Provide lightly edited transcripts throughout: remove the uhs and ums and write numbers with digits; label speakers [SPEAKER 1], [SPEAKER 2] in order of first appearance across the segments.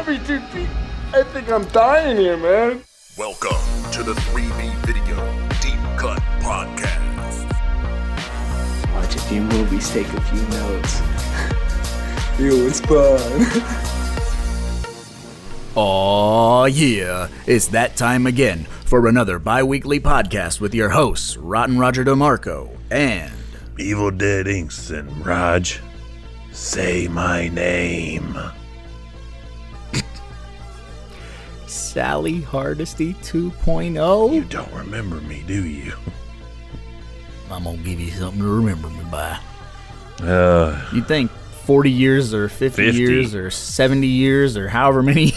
[SPEAKER 1] happy to be. I think I'm dying here, man.
[SPEAKER 2] Welcome to the 3B Video Deep Cut Podcast.
[SPEAKER 3] Watch a few movies, take a few notes. It was fun.
[SPEAKER 4] Aw, yeah, it's that time again for another bi-weekly podcast with your hosts, Rotten Roger DeMarco and
[SPEAKER 2] Evil Dead Inks and Raj. Say my name.
[SPEAKER 4] Sally Hardesty 2.0.
[SPEAKER 2] You don't remember me, do you?
[SPEAKER 4] I'm gonna give you something to remember me by.
[SPEAKER 2] You
[SPEAKER 4] think 40 years or 50 years or 70 years or however many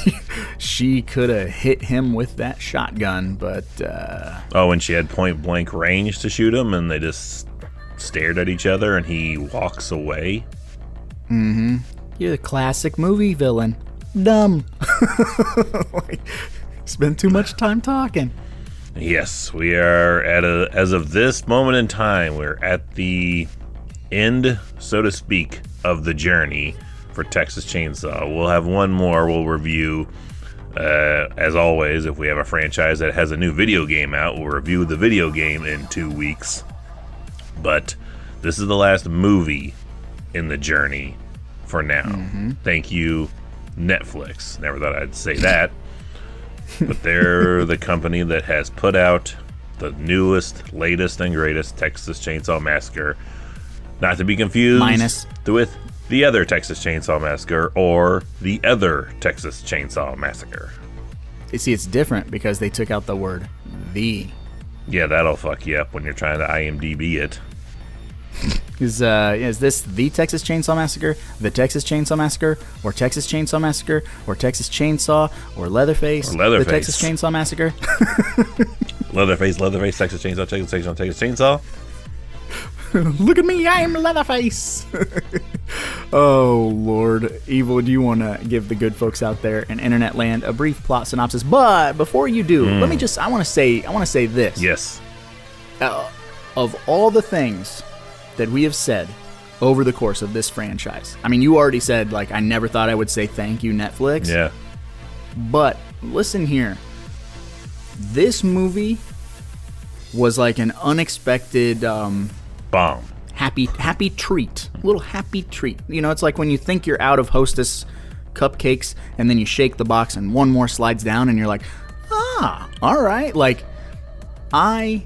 [SPEAKER 4] she could have hit him with that shotgun, but
[SPEAKER 2] when she had point blank range to shoot him and they just stared at each other and he walks away.
[SPEAKER 4] Mm-hmm. You're the classic movie villain. Dumb. Spend too much time talking.
[SPEAKER 2] Yes, we are as of this moment in time, we're at the end, so to speak, of the journey for Texas Chainsaw. We'll have one more we'll review. As always, if we have a franchise that has a new video game out, we'll review the video game in 2 weeks. But this is the last movie in the journey for now. Mm-hmm. Thank you, Netflix. Never thought I'd say that. But they're the company that has put out the newest, latest, and greatest Texas Chainsaw Massacre. Not to be confused with the other Texas Chainsaw Massacre or the other Texas Chainsaw Massacre.
[SPEAKER 4] You see, it's different because they took out the word "the."
[SPEAKER 2] Yeah, that'll fuck you up when you're trying to IMDb it.
[SPEAKER 4] Is this the Texas Chainsaw Massacre, the Texas Chainsaw Massacre, or Texas Chainsaw Massacre, or Texas Chainsaw, or Leatherface, the Texas Chainsaw Massacre?
[SPEAKER 2] Leatherface, Texas Chainsaw, Texas Chainsaw.
[SPEAKER 4] Look at me, I am Leatherface. Oh, Lord. Evil, do you want to give the good folks out there in internet land a brief plot synopsis? But before you do, I want to say this.
[SPEAKER 2] Yes.
[SPEAKER 4] Of all the things that we have said over the course of this franchise, I mean, you already said, like, I never thought I would say thank you, Netflix.
[SPEAKER 2] Yeah.
[SPEAKER 4] But listen here. This movie was like an unexpected
[SPEAKER 2] bomb.
[SPEAKER 4] Happy treat. A little happy treat. You know, it's like when you think you're out of Hostess cupcakes and then you shake the box and one more slides down and you're like, all right. Like, I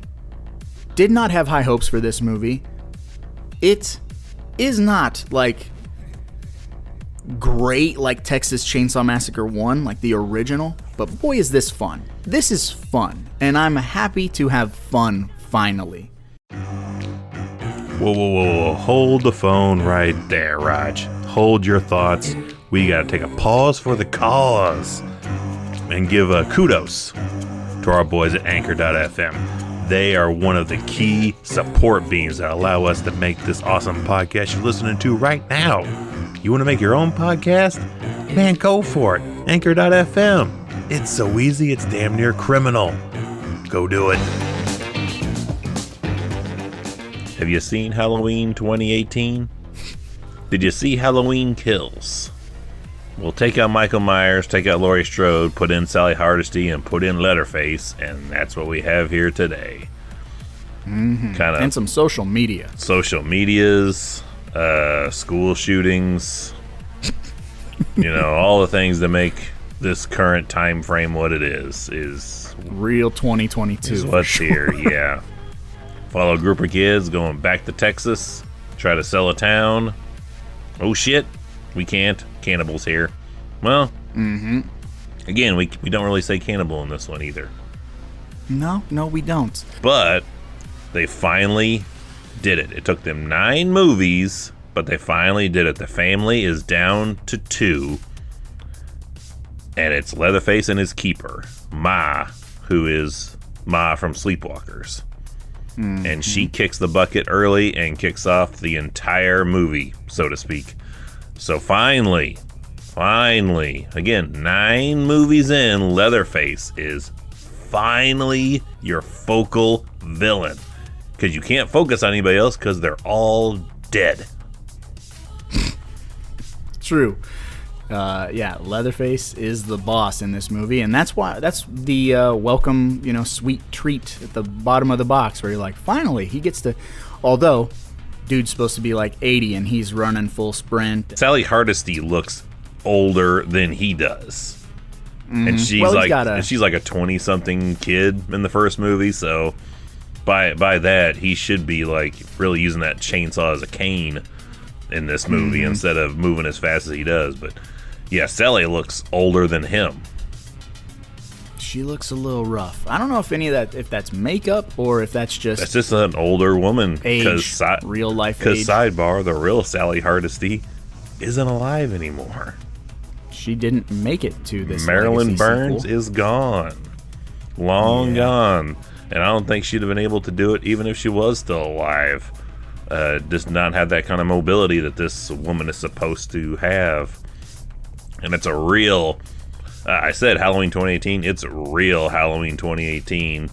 [SPEAKER 4] did not have high hopes for this movie. It is not, like, great like Texas Chainsaw Massacre 1, like the original, but boy is this fun. This is fun, and I'm happy to have fun finally.
[SPEAKER 2] Whoa. Hold the phone right there, Raj. Hold your thoughts. We gotta take a pause for the cause and give kudos to our boys at Anchor.fm. They are one of the key support beams that allow us to make this awesome podcast you're listening to right now. You want to make your own podcast? Man, go for it. Anchor.fm. It's so easy, it's damn near criminal. Go do it. Have you seen Halloween 2018? Did you see Halloween Kills? Well, take out Michael Myers, take out Laurie Strode, put in Sally Hardesty, and put in Leatherface, and that's what we have here today.
[SPEAKER 4] Mm-hmm. And some social media.
[SPEAKER 2] Social medias, school shootings, all the things that make this current time frame what it is
[SPEAKER 4] real 2022.
[SPEAKER 2] Is what's here, yeah. Follow a group of kids going back to Texas, try to sell a town. Oh shit, we can't. Cannibals here. Well, again, we don't really say cannibal in this one either.
[SPEAKER 4] No, we don't.
[SPEAKER 2] But they finally did it. It took them 9 movies, but they finally did it. The family is down to 2, and it's Leatherface and his keeper, Ma, who is Ma from Sleepwalkers. And she kicks the bucket early and kicks off the entire movie, so to speak. So finally, again, 9 movies in, Leatherface is finally your focal villain. Because you can't focus on anybody else because they're all dead.
[SPEAKER 4] True. Yeah, Leatherface is the boss in this movie, and that's the welcome, sweet treat at the bottom of the box where you're like, finally, he gets to. Although, dude's supposed to be like 80 and he's running full sprint.
[SPEAKER 2] Sally Hardesty looks older than he does, and she's she's like a 20-something kid in the first movie. So by that, he should be like really using that chainsaw as a cane in this movie instead of moving as fast as he does. But yeah, Sally looks older than him.
[SPEAKER 4] She looks a little rough. I don't know if that's makeup or if that's just
[SPEAKER 2] an older woman.
[SPEAKER 4] Age, real life age.
[SPEAKER 2] Because sidebar, the real Sally Hardesty isn't alive anymore.
[SPEAKER 4] She didn't make it to this.
[SPEAKER 2] Marilyn Burns is gone. Long gone. And I don't think she'd have been able to do it even if she was still alive. Just not have that kind of mobility that this woman is supposed to have. And it's a real... I said Halloween 2018. It's real Halloween 2018.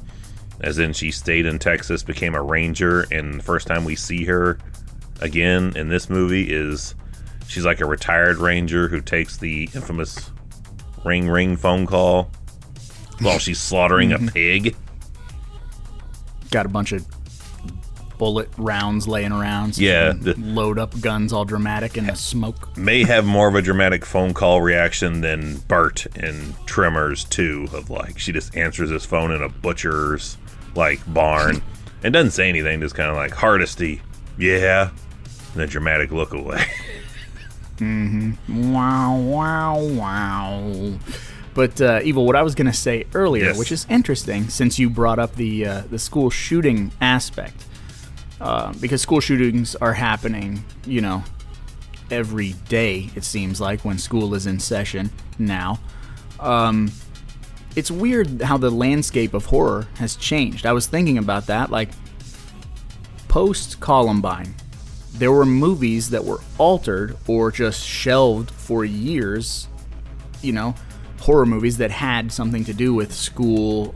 [SPEAKER 2] As in, she stayed in Texas, became a ranger, and the first time we see her again in this movie is she's like a retired ranger who takes the infamous ring phone call while she's slaughtering a pig.
[SPEAKER 4] Got a bunch of bullet rounds laying around. So load up guns all dramatic in the smoke.
[SPEAKER 2] May have more of a dramatic phone call reaction than Bart in Tremors 2 of like she just answers his phone in a butcher's like barn and doesn't say anything, just kind of like Hardesty, yeah, and a dramatic look away.
[SPEAKER 4] Wow. But Evil, what I was gonna say earlier, which is interesting since you brought up the school shooting aspect. Because school shootings are happening, every day, it seems like, when school is in session now. It's weird how the landscape of horror has changed. I was thinking about that, like, post-Columbine, there were movies that were altered or just shelved for years, horror movies that had something to do with school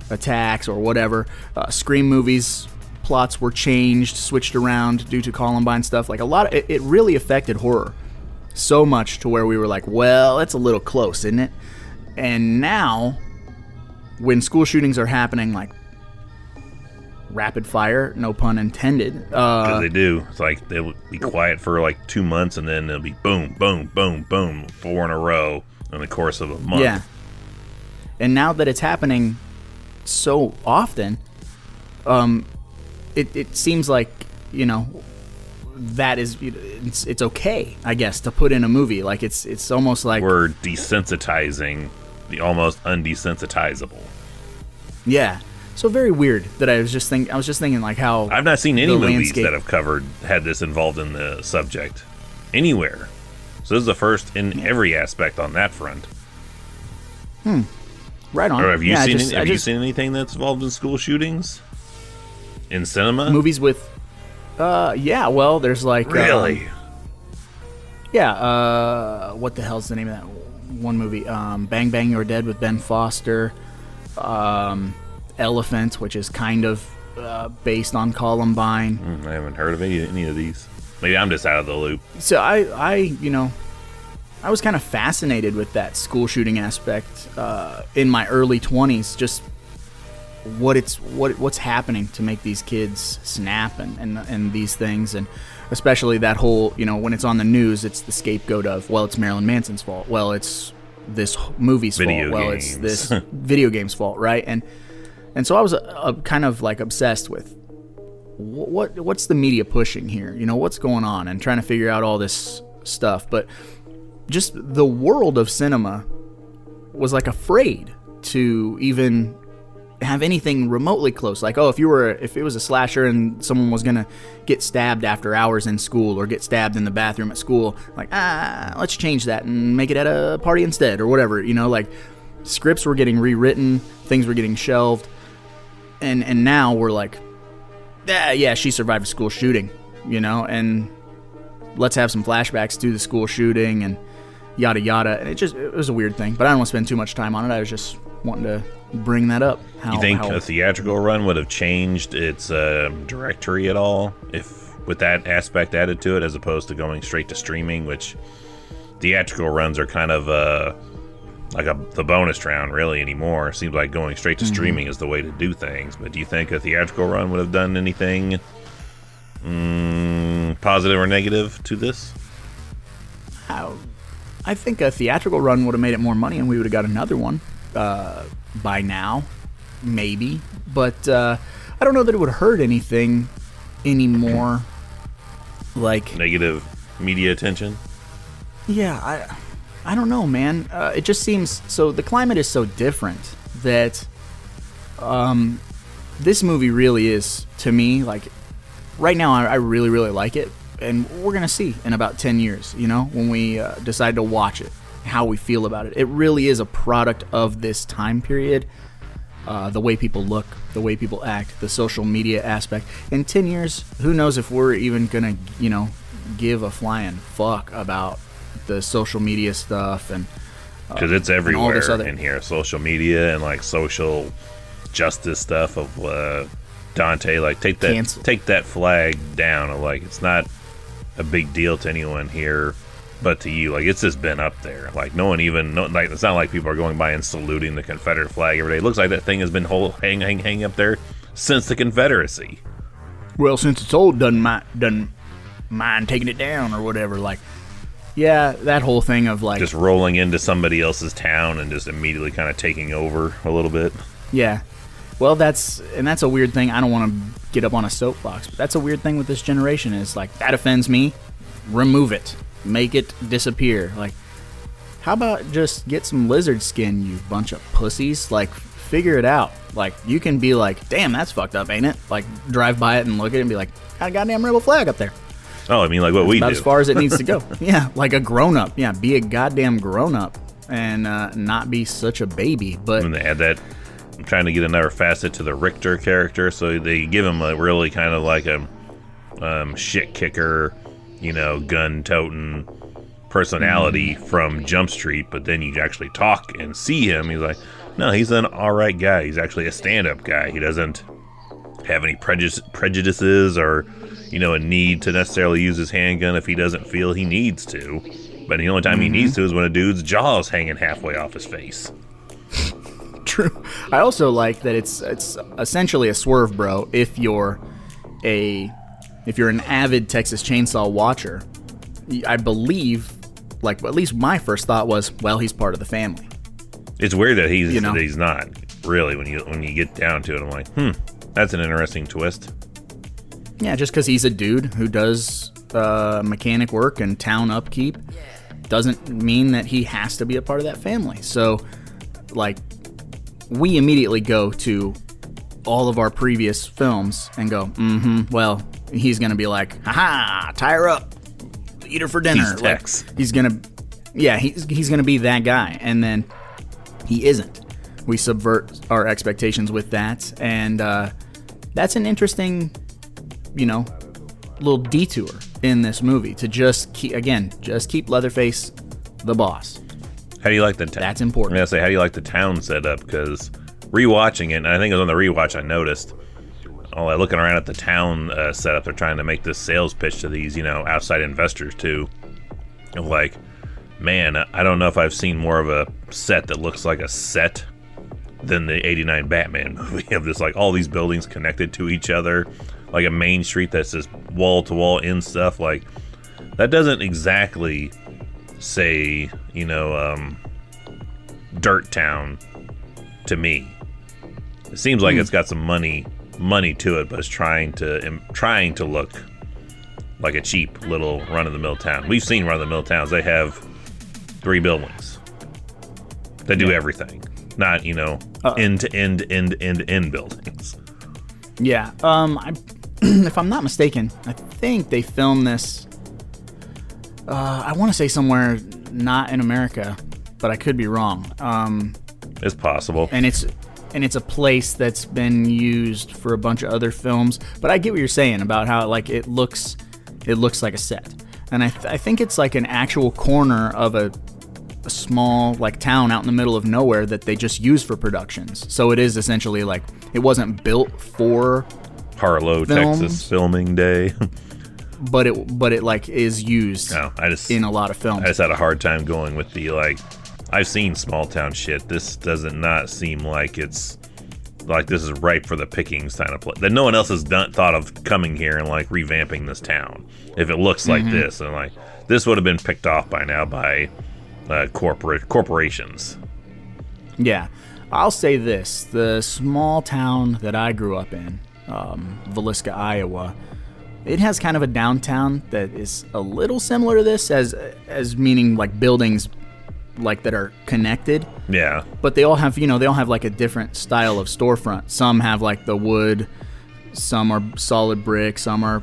[SPEAKER 4] attacks or whatever. Scream movies... plots were changed, switched around due to Columbine stuff. Like it really affected horror so much to where we were like, well, that's a little close, isn't it? And now, when school shootings are happening, like rapid fire, no pun intended.
[SPEAKER 2] Because they do. It's like they'll be quiet for like 2 months, and then it'll be boom, boom, boom, boom, 4 in a row in the course of a month.
[SPEAKER 4] Yeah. And now that it's happening so often, It seems like, that is, it's okay, I guess, to put in a movie. Like, it's almost like...
[SPEAKER 2] We're desensitizing the almost undesensitizable.
[SPEAKER 4] Yeah. So very weird that I was just thinking, like, how...
[SPEAKER 2] I've not seen any movies that have had this involved in the subject. Anywhere. So this is the first in every aspect on that front.
[SPEAKER 4] Right on.
[SPEAKER 2] Or have you seen anything that's involved in school shootings? In cinema?
[SPEAKER 4] Movies with... well, there's like...
[SPEAKER 2] Really?
[SPEAKER 4] What the hell's the name of that one movie? Bang Bang You're Dead with Ben Foster. Elephant, which is kind of based on Columbine.
[SPEAKER 2] I haven't heard of any of these. Maybe I'm just out of the loop.
[SPEAKER 4] So I was kind of fascinated with that school shooting aspect in my early 20s, just... what's happening to make these kids snap and these things, and especially that whole, when it's on the news, it's the scapegoat of, well, it's Marilyn Manson's fault, well, it's this movie's fault, well, it's this video game's fault, right? And so I was kind of like obsessed with what's the media pushing here, what's going on, and trying to figure out all this stuff. But just the world of cinema was like afraid to even have anything remotely close. Like, if it was a slasher and someone was gonna get stabbed after hours in school or get stabbed in the bathroom at school, like, let's change that and make it at a party instead or whatever, like scripts were getting rewritten, things were getting shelved, and now we're like, yeah, she survived a school shooting, and let's have some flashbacks to the school shooting and yada yada. And it was a weird thing, but I don't want to spend too much time on it. I was just wanting to bring that up.
[SPEAKER 2] You think a theatrical run would have changed its directory at all if with that aspect added to it, as opposed to going straight to streaming, which theatrical runs are kind of the bonus round really anymore. Seems like going straight to streaming is the way to do things. But do you think a theatrical run would have done anything positive or negative to this?
[SPEAKER 4] I think a theatrical run would have made it more money, and we would have got another one by now, maybe. But I don't know that it would hurt anything anymore. Like
[SPEAKER 2] negative media attention.
[SPEAKER 4] Yeah, I don't know, man. It just seems so. The climate is so different that this movie really is, to me, like right now. I really, really like it, and we're gonna see in about 10 years. You know, when we decide to watch it, how we feel about it. It really is a product of this time period. The way people look, the way people act, the social media aspect. In 10 years, who knows if we're even gonna, give a flying fuck about the social media stuff and
[SPEAKER 2] because it's everywhere in here, social media and like social justice stuff of Dante. Like take that flag down. Like it's not a big deal to anyone here, but to you, like it's just been up there. Like no one even like it's not like people are going by and saluting the Confederate flag every day. It looks like that thing has been hanging up there since the Confederacy.
[SPEAKER 4] Well, since it's old, doesn't mind taking it down or whatever. Like, yeah, that whole thing of like
[SPEAKER 2] just rolling into somebody else's town and just immediately kind of taking over a little bit.
[SPEAKER 4] Yeah. Well, that's a weird thing. I don't want to get up on a soapbox, but that's a weird thing with this generation is like that offends me. Remove it. Make it disappear. Like, how about just get some lizard skin, you bunch of pussies? Like, figure it out. Like, you can be like, damn, that's fucked up, ain't it? Like, drive by it and look at it and be like, got a goddamn rebel flag up there.
[SPEAKER 2] Oh, I mean, like what we do.
[SPEAKER 4] About as far as it needs to go. Yeah, like a grown-up. Yeah, be a goddamn grown-up and not be such a baby. But
[SPEAKER 2] when they add that, I'm trying to get another facet to the Richter character, so they give him a really kind of like a shit kicker, gun-toting personality from Jump Street, but then you actually talk and see him. He's like, no, he's an alright guy. He's actually a stand-up guy. He doesn't have any prejudices or, a need to necessarily use his handgun if he doesn't feel he needs to. But the only time he needs to is when a dude's jaw is hanging halfway off his face.
[SPEAKER 4] True. I also like that it's essentially a swerve, bro, if you're an avid Texas Chainsaw watcher. I believe, like, at least my first thought was, well, he's part of the family.
[SPEAKER 2] It's weird that he's not really when you get down to it. I'm like, that's an interesting twist.
[SPEAKER 4] Yeah, just because he's a dude who does mechanic work and town upkeep doesn't mean that he has to be a part of that family. So, like, we immediately go to all of our previous films and go, well, he's going to be like, haha, tie her up, eat her for dinner.
[SPEAKER 2] He's Tex.
[SPEAKER 4] Like, he's going to be that guy. And then he isn't. We subvert our expectations with that. And that's an interesting, little detour in this movie to just keep Leatherface the boss.
[SPEAKER 2] How do you like the town?
[SPEAKER 4] That's important.
[SPEAKER 2] I'm going to say, how do you like the town setup? Because rewatching it, and I think it was on the rewatch I noticed, looking around at the town setup, they're trying to make this sales pitch to these, outside investors too. Like, man, I don't know if I've seen more of a set that looks like a set than the 89 Batman movie of this, like all these buildings connected to each other, like a main street that's just wall to wall in stuff. Like, that doesn't exactly say, dirt town to me. It seems like it's got some money to it, but it's trying to look like a cheap little run-of-the-mill town. We've seen run-of-the-mill towns. They have 3 buildings. They do everything, not end-to-end buildings.
[SPEAKER 4] Yeah. If I'm not mistaken, I think they filmed this. I want to say somewhere not in America, but I could be wrong.
[SPEAKER 2] It's possible.
[SPEAKER 4] And it's a place that's been used for a bunch of other films. But I get what you're saying about how like it looks like a set. And I think it's like an actual corner of a small like town out in the middle of nowhere that they just use for productions. So it is essentially like it wasn't built for
[SPEAKER 2] Harlow,
[SPEAKER 4] films.
[SPEAKER 2] Texas filming day.
[SPEAKER 4] but it like is used
[SPEAKER 2] No,
[SPEAKER 4] in a lot of films.
[SPEAKER 2] I just had a hard time going with the like. I've seen small town shit. This doesn't not seem like it's like this is ripe for the pickings kind of place. That no one else has thought of coming here and like revamping this town. If it looks like this, and like this would have been picked off by now by corporations.
[SPEAKER 4] Yeah, I'll say this: the small town that I grew up in, Villisca, Iowa, it has kind of a downtown that is a little similar to this, as meaning like buildings like that are connected.
[SPEAKER 2] Yeah.
[SPEAKER 4] But they all have, they all have like a different style of storefront. Some have like the wood, some are solid brick, some are,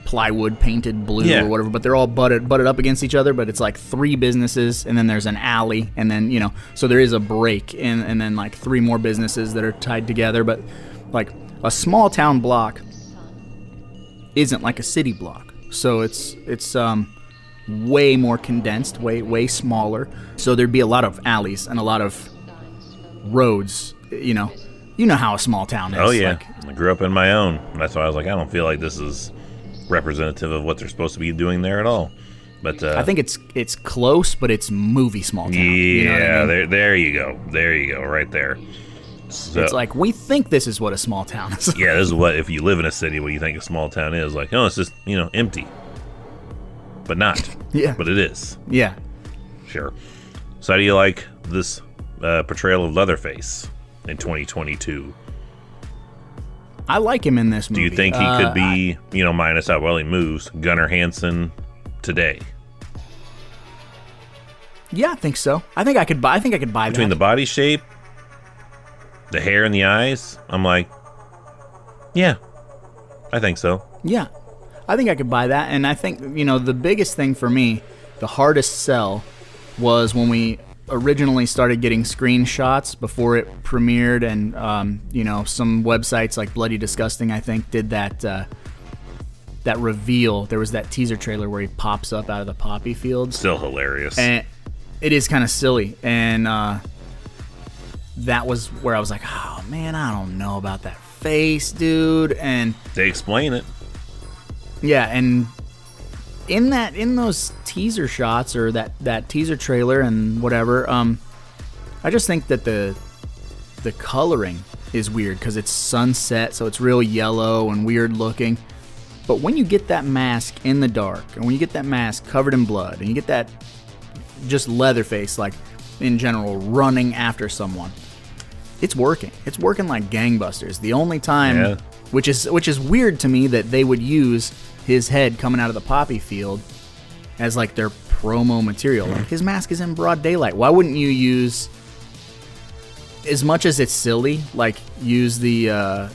[SPEAKER 4] plywood painted blue or whatever, but they're all butted up against each other, but it's like 3 businesses and then there's an alley and then, so there is a break and then like 3 more businesses that are tied together. But like a small town block isn't like a city block. So it's way more condensed, way smaller. So there'd be a lot of alleys and a lot of roads. You know how a small town is.
[SPEAKER 2] Oh yeah,
[SPEAKER 4] like,
[SPEAKER 2] I grew up in my own. That's why I was like, I don't feel like this is representative of what they're supposed to be doing there at all. But
[SPEAKER 4] I think it's close, but it's movie small town.
[SPEAKER 2] Yeah,
[SPEAKER 4] you know what I mean?
[SPEAKER 2] there you go, right there. So,
[SPEAKER 4] it's like we think this is what a small town is.
[SPEAKER 2] Yeah, this is what if you live in a city, what you think a small town is. Like, oh, it's just empty. But not.
[SPEAKER 4] Yeah.
[SPEAKER 2] But it is.
[SPEAKER 4] Yeah.
[SPEAKER 2] Sure. So how do you like this portrayal of Leatherface in 2022?
[SPEAKER 4] I like him in this movie.
[SPEAKER 2] Do you think he could be, minus how well he moves, Gunnar Hansen today?
[SPEAKER 4] Yeah, I think so. I think I could buy
[SPEAKER 2] Between the body shape, the hair and the eyes, I'm like, yeah, I think so.
[SPEAKER 4] Yeah. I think I could buy that, and I think, the biggest thing for me, the hardest sell, was when we originally started getting screenshots before it premiered, and, some websites like Bloody Disgusting, I think, did that reveal. There was that teaser trailer where he pops up out of the poppy fields.
[SPEAKER 2] Still hilarious.
[SPEAKER 4] And it is kind of silly, and that was where I was like, oh, man, I don't know about that face, dude, and...
[SPEAKER 2] They explain it.
[SPEAKER 4] Yeah, and in those teaser shots or that teaser trailer and whatever, I just think that the coloring is weird because it's sunset, so it's real yellow and weird looking. But when you get that mask in the dark, and when you get that mask covered in blood, and you get that just Leatherface, like in general, running after someone, it's working. It's working like gangbusters. The only time, which is weird to me, that they would use his head coming out of the poppy field as like their promo material. Like, his mask is in broad daylight. Why wouldn't you use, as much as it's silly, like use the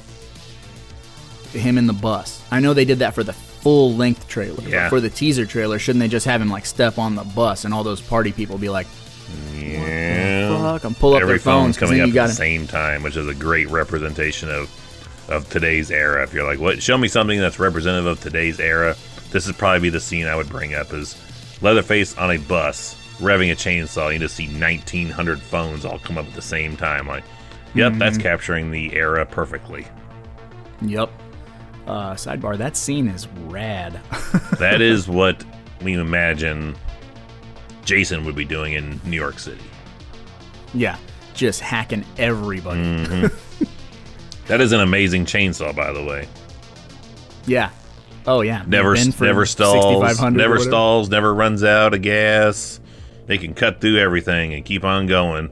[SPEAKER 4] him in the bus? I know they did that for the full length trailer, but for the teaser trailer, shouldn't they just have him like step on the bus and all those party people be like,
[SPEAKER 2] yeah,
[SPEAKER 4] what the fuck? And pull up
[SPEAKER 2] every
[SPEAKER 4] their phones
[SPEAKER 2] coming up at the
[SPEAKER 4] gotta...
[SPEAKER 2] same time, which is a great representation of today's era. If you're like, what? Show me something that's representative of today's era. This would probably be the scene I would bring up: is Leatherface on a bus revving a chainsaw. You just see 1,900 phones all come up at the same time. Like, yep, that's capturing the era perfectly.
[SPEAKER 4] Yep. Sidebar: that scene is rad.
[SPEAKER 2] That is what we imagine Jason would be doing in New York City.
[SPEAKER 4] Yeah, just hacking everybody.
[SPEAKER 2] Mm-hmm. That is an amazing chainsaw, by the way.
[SPEAKER 4] Yeah. Oh yeah.
[SPEAKER 2] Never stalls, never runs out of gas. They can cut through everything and keep on going.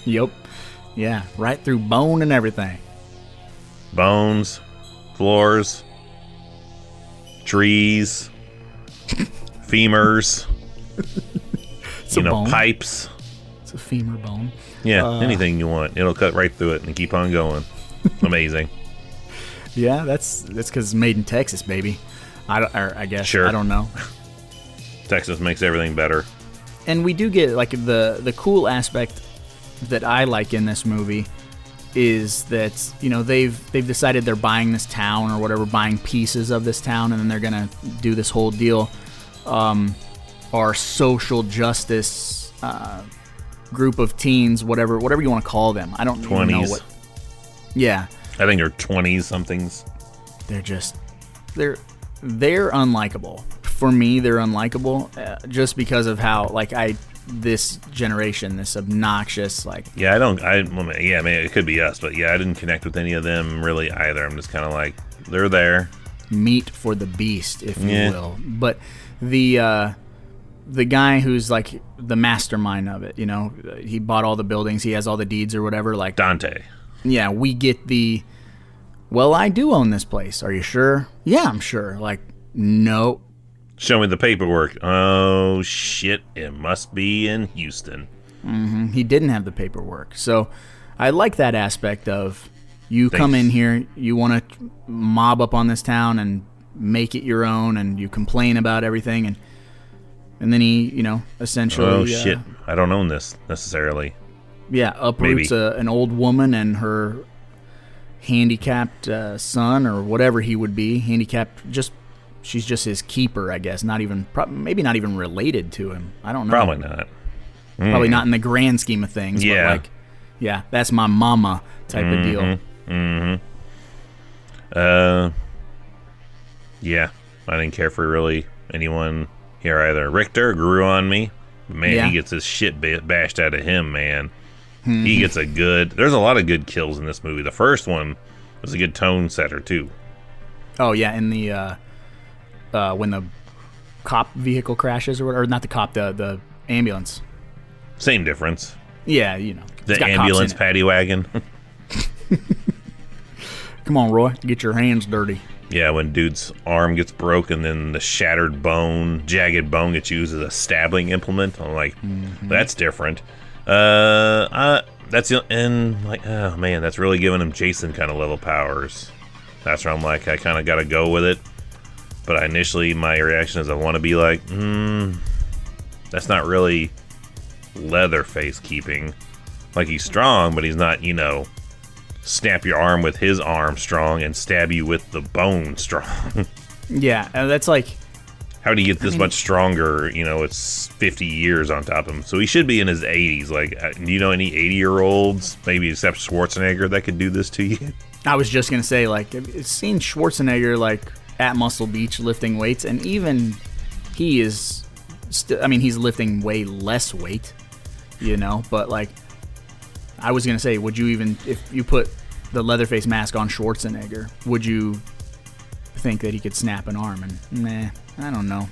[SPEAKER 4] Yep. Yeah, right through bone and everything.
[SPEAKER 2] Bones, floors, trees, femurs,
[SPEAKER 4] It's a bone.
[SPEAKER 2] pipes.
[SPEAKER 4] It's a femur bone.
[SPEAKER 2] Yeah, anything you want. It'll cut right through it and keep on going. Amazing.
[SPEAKER 4] Yeah, that's because it's made in Texas, baby. I guess.
[SPEAKER 2] Sure.
[SPEAKER 4] I don't know.
[SPEAKER 2] Texas makes everything better.
[SPEAKER 4] And we do get, like, the cool aspect that I like in this movie is that, they've decided they're buying this town or whatever, buying pieces of this town, and then they're going to do this whole deal. Our social justice group of teens, whatever you want to call them. I don't even know what. Yeah.
[SPEAKER 2] I think they're 20-somethings.
[SPEAKER 4] They're they're unlikable. For me, they're unlikable just because of how, like, this generation, this obnoxious, like...
[SPEAKER 2] Yeah, I mean, it could be us, but yeah, I didn't connect with any of them really either. I'm just kind of like, they're there.
[SPEAKER 4] Meat for the beast, if you will. But the guy who's, like, the mastermind of it, you know, he bought all the buildings, he has all the deeds or whatever, like...
[SPEAKER 2] Dante.
[SPEAKER 4] Yeah, we get the... Well, I do own this place. Are you sure? Yeah, I'm sure. Like, no.
[SPEAKER 2] Show me the paperwork. Oh, shit. It must be in Houston.
[SPEAKER 4] Mm-hmm. He didn't have the paperwork. So I like that aspect of you come in here, you want to mob up on this town and make it your own, and you complain about everything. And then he, you know, essentially...
[SPEAKER 2] Oh, shit. I don't own this necessarily.
[SPEAKER 4] Yeah, uproots an old woman and her handicapped son, or whatever he would be. Handicapped, she's just his keeper, I guess. Not even, maybe not even related to him. I don't know.
[SPEAKER 2] Probably not.
[SPEAKER 4] Probably not in the grand scheme of things.
[SPEAKER 2] Yeah.
[SPEAKER 4] But like, yeah, that's my mama type of deal.
[SPEAKER 2] Yeah, I didn't care for really anyone here either. Richter grew on me. Man, he gets his shit bashed out of him, man. He gets there's a lot of good kills in this movie. The first one was a good tone setter, too.
[SPEAKER 4] Oh, yeah, in the, when the cop vehicle crashes, or not the cop, the ambulance.
[SPEAKER 2] Same difference.
[SPEAKER 4] Yeah, you know.
[SPEAKER 2] The ambulance paddy wagon.
[SPEAKER 4] Come on, Roy, get your hands dirty.
[SPEAKER 2] Yeah, when dude's arm gets broken, then the shattered bone, jagged bone gets used as a stabbing implement. I'm like, that's different. That's oh man, that's really giving him Jason kind of level powers. That's where I'm like, I kind of got to go with it. But initially, my reaction is I want to be like, that's not really Leatherface keeping. Like, he's strong, but he's not, you know, snap your arm with his arm strong and stab you with the bone strong.
[SPEAKER 4] Yeah, that's like...
[SPEAKER 2] How do you get this much stronger? You know, it's 50 years on top of him. So he should be in his 80s. Like, do you know any 80-year-olds, maybe except Schwarzenegger, that could do this to you? I
[SPEAKER 4] was just going to say, like, I've seen Schwarzenegger, like, at Muscle Beach lifting weights, and even he is... he's lifting way less weight, you know? But, like, I was going to say, would you even... If you put the Leatherface mask on Schwarzenegger, would you think that he could snap an arm? And, nah... I don't know.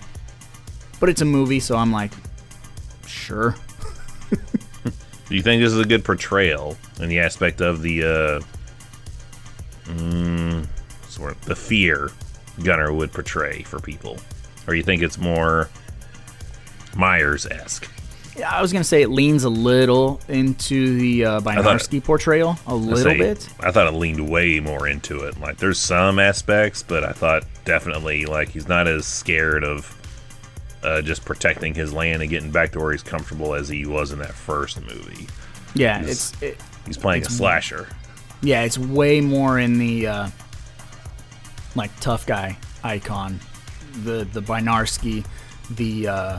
[SPEAKER 4] But it's a movie, so I'm like, sure.
[SPEAKER 2] Do you think this is a good portrayal in the aspect of the fear Gunnar would portray for people? Or you think it's more Myers-esque?
[SPEAKER 4] Yeah, I was going to say it leans a little into the Bynarski portrayal, a little bit.
[SPEAKER 2] I thought it leaned way more into it. Like, there's some aspects, but I thought definitely, like, he's not as scared of just protecting his land and getting back to where he's comfortable as he was in that first movie.
[SPEAKER 4] Yeah,
[SPEAKER 2] he's playing a slasher. Yeah,
[SPEAKER 4] it's way more in the, like, tough guy icon. The Bynarski, the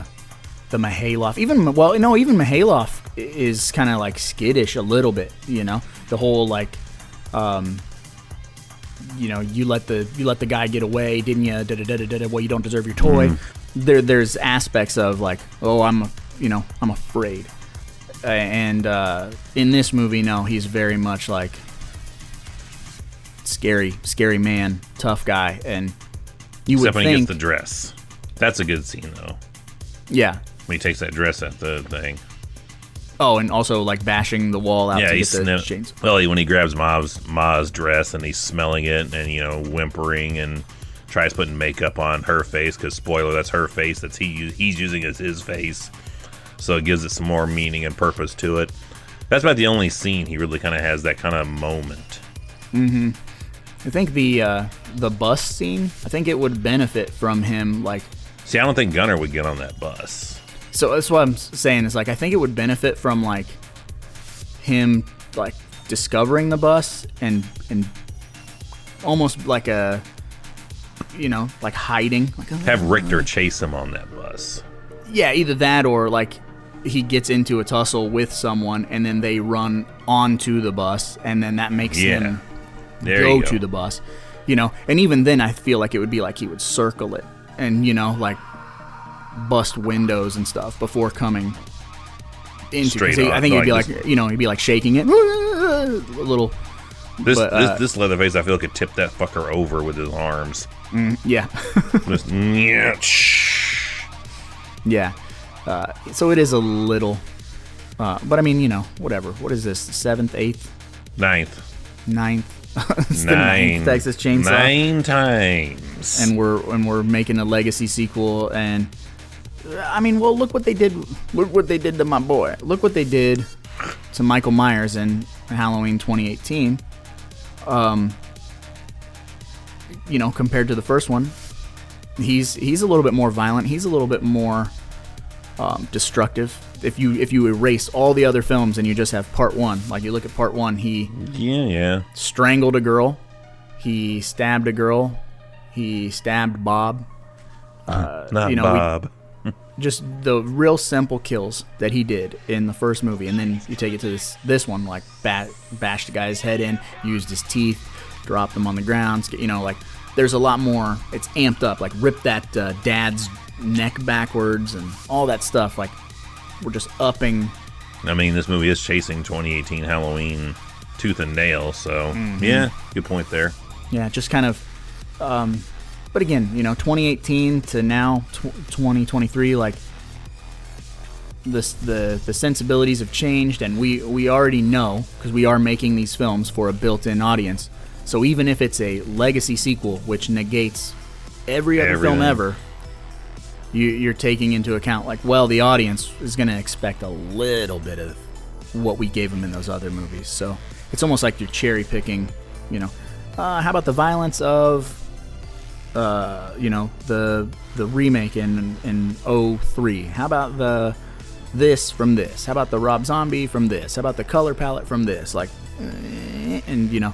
[SPEAKER 4] Mihailov, even Mihailov is kind of like skittish a little bit, you know. The whole like, you know, you let the guy get away, didn't you? Well, you don't deserve your toy. There's aspects of like, oh, I'm afraid, and in this movie, no, he's very much like scary man, tough guy, and you would think. Except when he gets
[SPEAKER 2] the dress. That's a good scene though.
[SPEAKER 4] Yeah.
[SPEAKER 2] When he takes that dress at the thing.
[SPEAKER 4] Oh, and also like bashing the wall out to get the chains.
[SPEAKER 2] Well, when he grabs Ma's dress and he's smelling it and, you know, whimpering and tries putting makeup on her face, because spoiler, that's her face. That's he's using as his face. So it gives it some more meaning and purpose to it. That's about the only scene he really kind of has that kind of moment.
[SPEAKER 4] Mm-hmm. I think the bus scene, I think it would benefit from him like...
[SPEAKER 2] See, I don't think Gunnar would get on that bus.
[SPEAKER 4] So that's what I'm saying is like I think it would benefit from like him like discovering the bus and almost like a, you know, like hiding. Like,
[SPEAKER 2] have Richter chase him on that bus.
[SPEAKER 4] Yeah, either that or like he gets into a tussle with someone and then they run onto the bus and then that makes him go to the bus. you know, and even then I feel like it would be like he would circle it and, you know, like bust windows and stuff before coming into.
[SPEAKER 2] Straight
[SPEAKER 4] I
[SPEAKER 2] on.
[SPEAKER 4] think
[SPEAKER 2] No,
[SPEAKER 4] he'd be
[SPEAKER 2] I
[SPEAKER 4] like,
[SPEAKER 2] just-
[SPEAKER 4] you know, he'd be like shaking it a little.
[SPEAKER 2] This Leatherface, I feel, could tip that fucker over with his arms.
[SPEAKER 4] Yeah.
[SPEAKER 2] Just, yeah, shh.
[SPEAKER 4] Yeah. So it is a little, but I mean, you know, whatever. What is this? 7th, 8th,
[SPEAKER 2] Ninth.
[SPEAKER 4] 9th? It's the 9th Texas Chainsaw.
[SPEAKER 2] 9 times.
[SPEAKER 4] And we're making a legacy sequel, and I mean, well, look what they did. Look what they did to my boy. Look what they did to Michael Myers in Halloween 2018. You know, compared to the first one, he's a little bit more violent. He's a little bit more destructive. If you erase all the other films and you just have part 1, like you look at part 1, he strangled a girl, he stabbed a girl, he stabbed Bob.
[SPEAKER 2] Not
[SPEAKER 4] you know,
[SPEAKER 2] Bob.
[SPEAKER 4] Just the real simple kills that he did in the first movie, and then you take it to this one, like bashed the guy's head in, used his teeth, dropped him on the ground. You know, like there's a lot more. It's amped up. Like rip that dad's neck backwards and all that stuff. Like we're just upping.
[SPEAKER 2] I mean, this movie is chasing 2018 Halloween tooth and nail, so yeah, good point there.
[SPEAKER 4] Yeah, just kind of. But again, you know, 2018 to now 2023, like the sensibilities have changed, and we already know, because we are making these films for a built-in audience. So even if it's a legacy sequel, which negates every other film ever, you're taking into account, like, well, the audience is going to expect a little bit of what we gave them in those other movies. So it's almost like you're cherry picking, you know. How about the violence of you know, the remake in 2003? How about this from this? How about the Rob Zombie from this? How about the color palette from this? Like, and you know,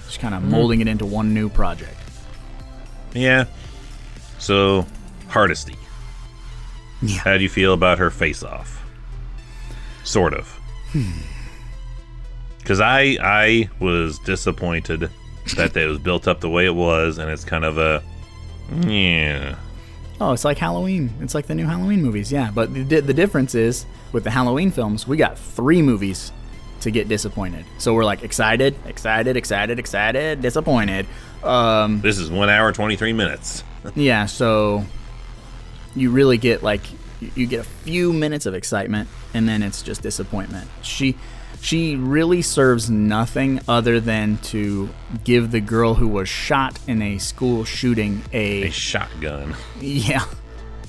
[SPEAKER 4] just kind of molding it into one new project.
[SPEAKER 2] Yeah. So, Hardesty.
[SPEAKER 4] Yeah.
[SPEAKER 2] How do you feel about her face-off? Sort of. Because I was disappointed that it was built up the way it was, and it's kind of a, yeah.
[SPEAKER 4] Oh, it's like Halloween. It's like the new Halloween movies, yeah. But the difference is, with the Halloween films, we got 3 movies to get disappointed. So we're like excited, disappointed.
[SPEAKER 2] This is 1 hour, 23 minutes.
[SPEAKER 4] Yeah, so you really get like, you get a few minutes of excitement, and then it's just disappointment. She really serves nothing other than to give the girl who was shot in a school shooting
[SPEAKER 2] A shotgun.
[SPEAKER 4] Yeah.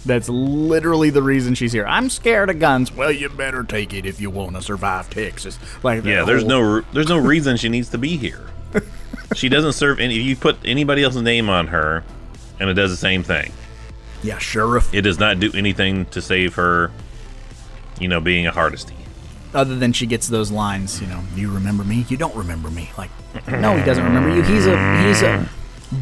[SPEAKER 4] That's literally the reason she's here. I'm scared of guns. Well, you better take it if you want to survive Texas. Like,
[SPEAKER 2] Yeah, there's no reason she needs to be here. She doesn't serve any. You put anybody else's name on her, and it does the same thing.
[SPEAKER 4] Yeah, sheriff.
[SPEAKER 2] It does not do anything to save her, you know, being a Hardesty.
[SPEAKER 4] Other than she gets those lines, you know, you remember me? You don't remember me. Like, no, he doesn't remember you. He's a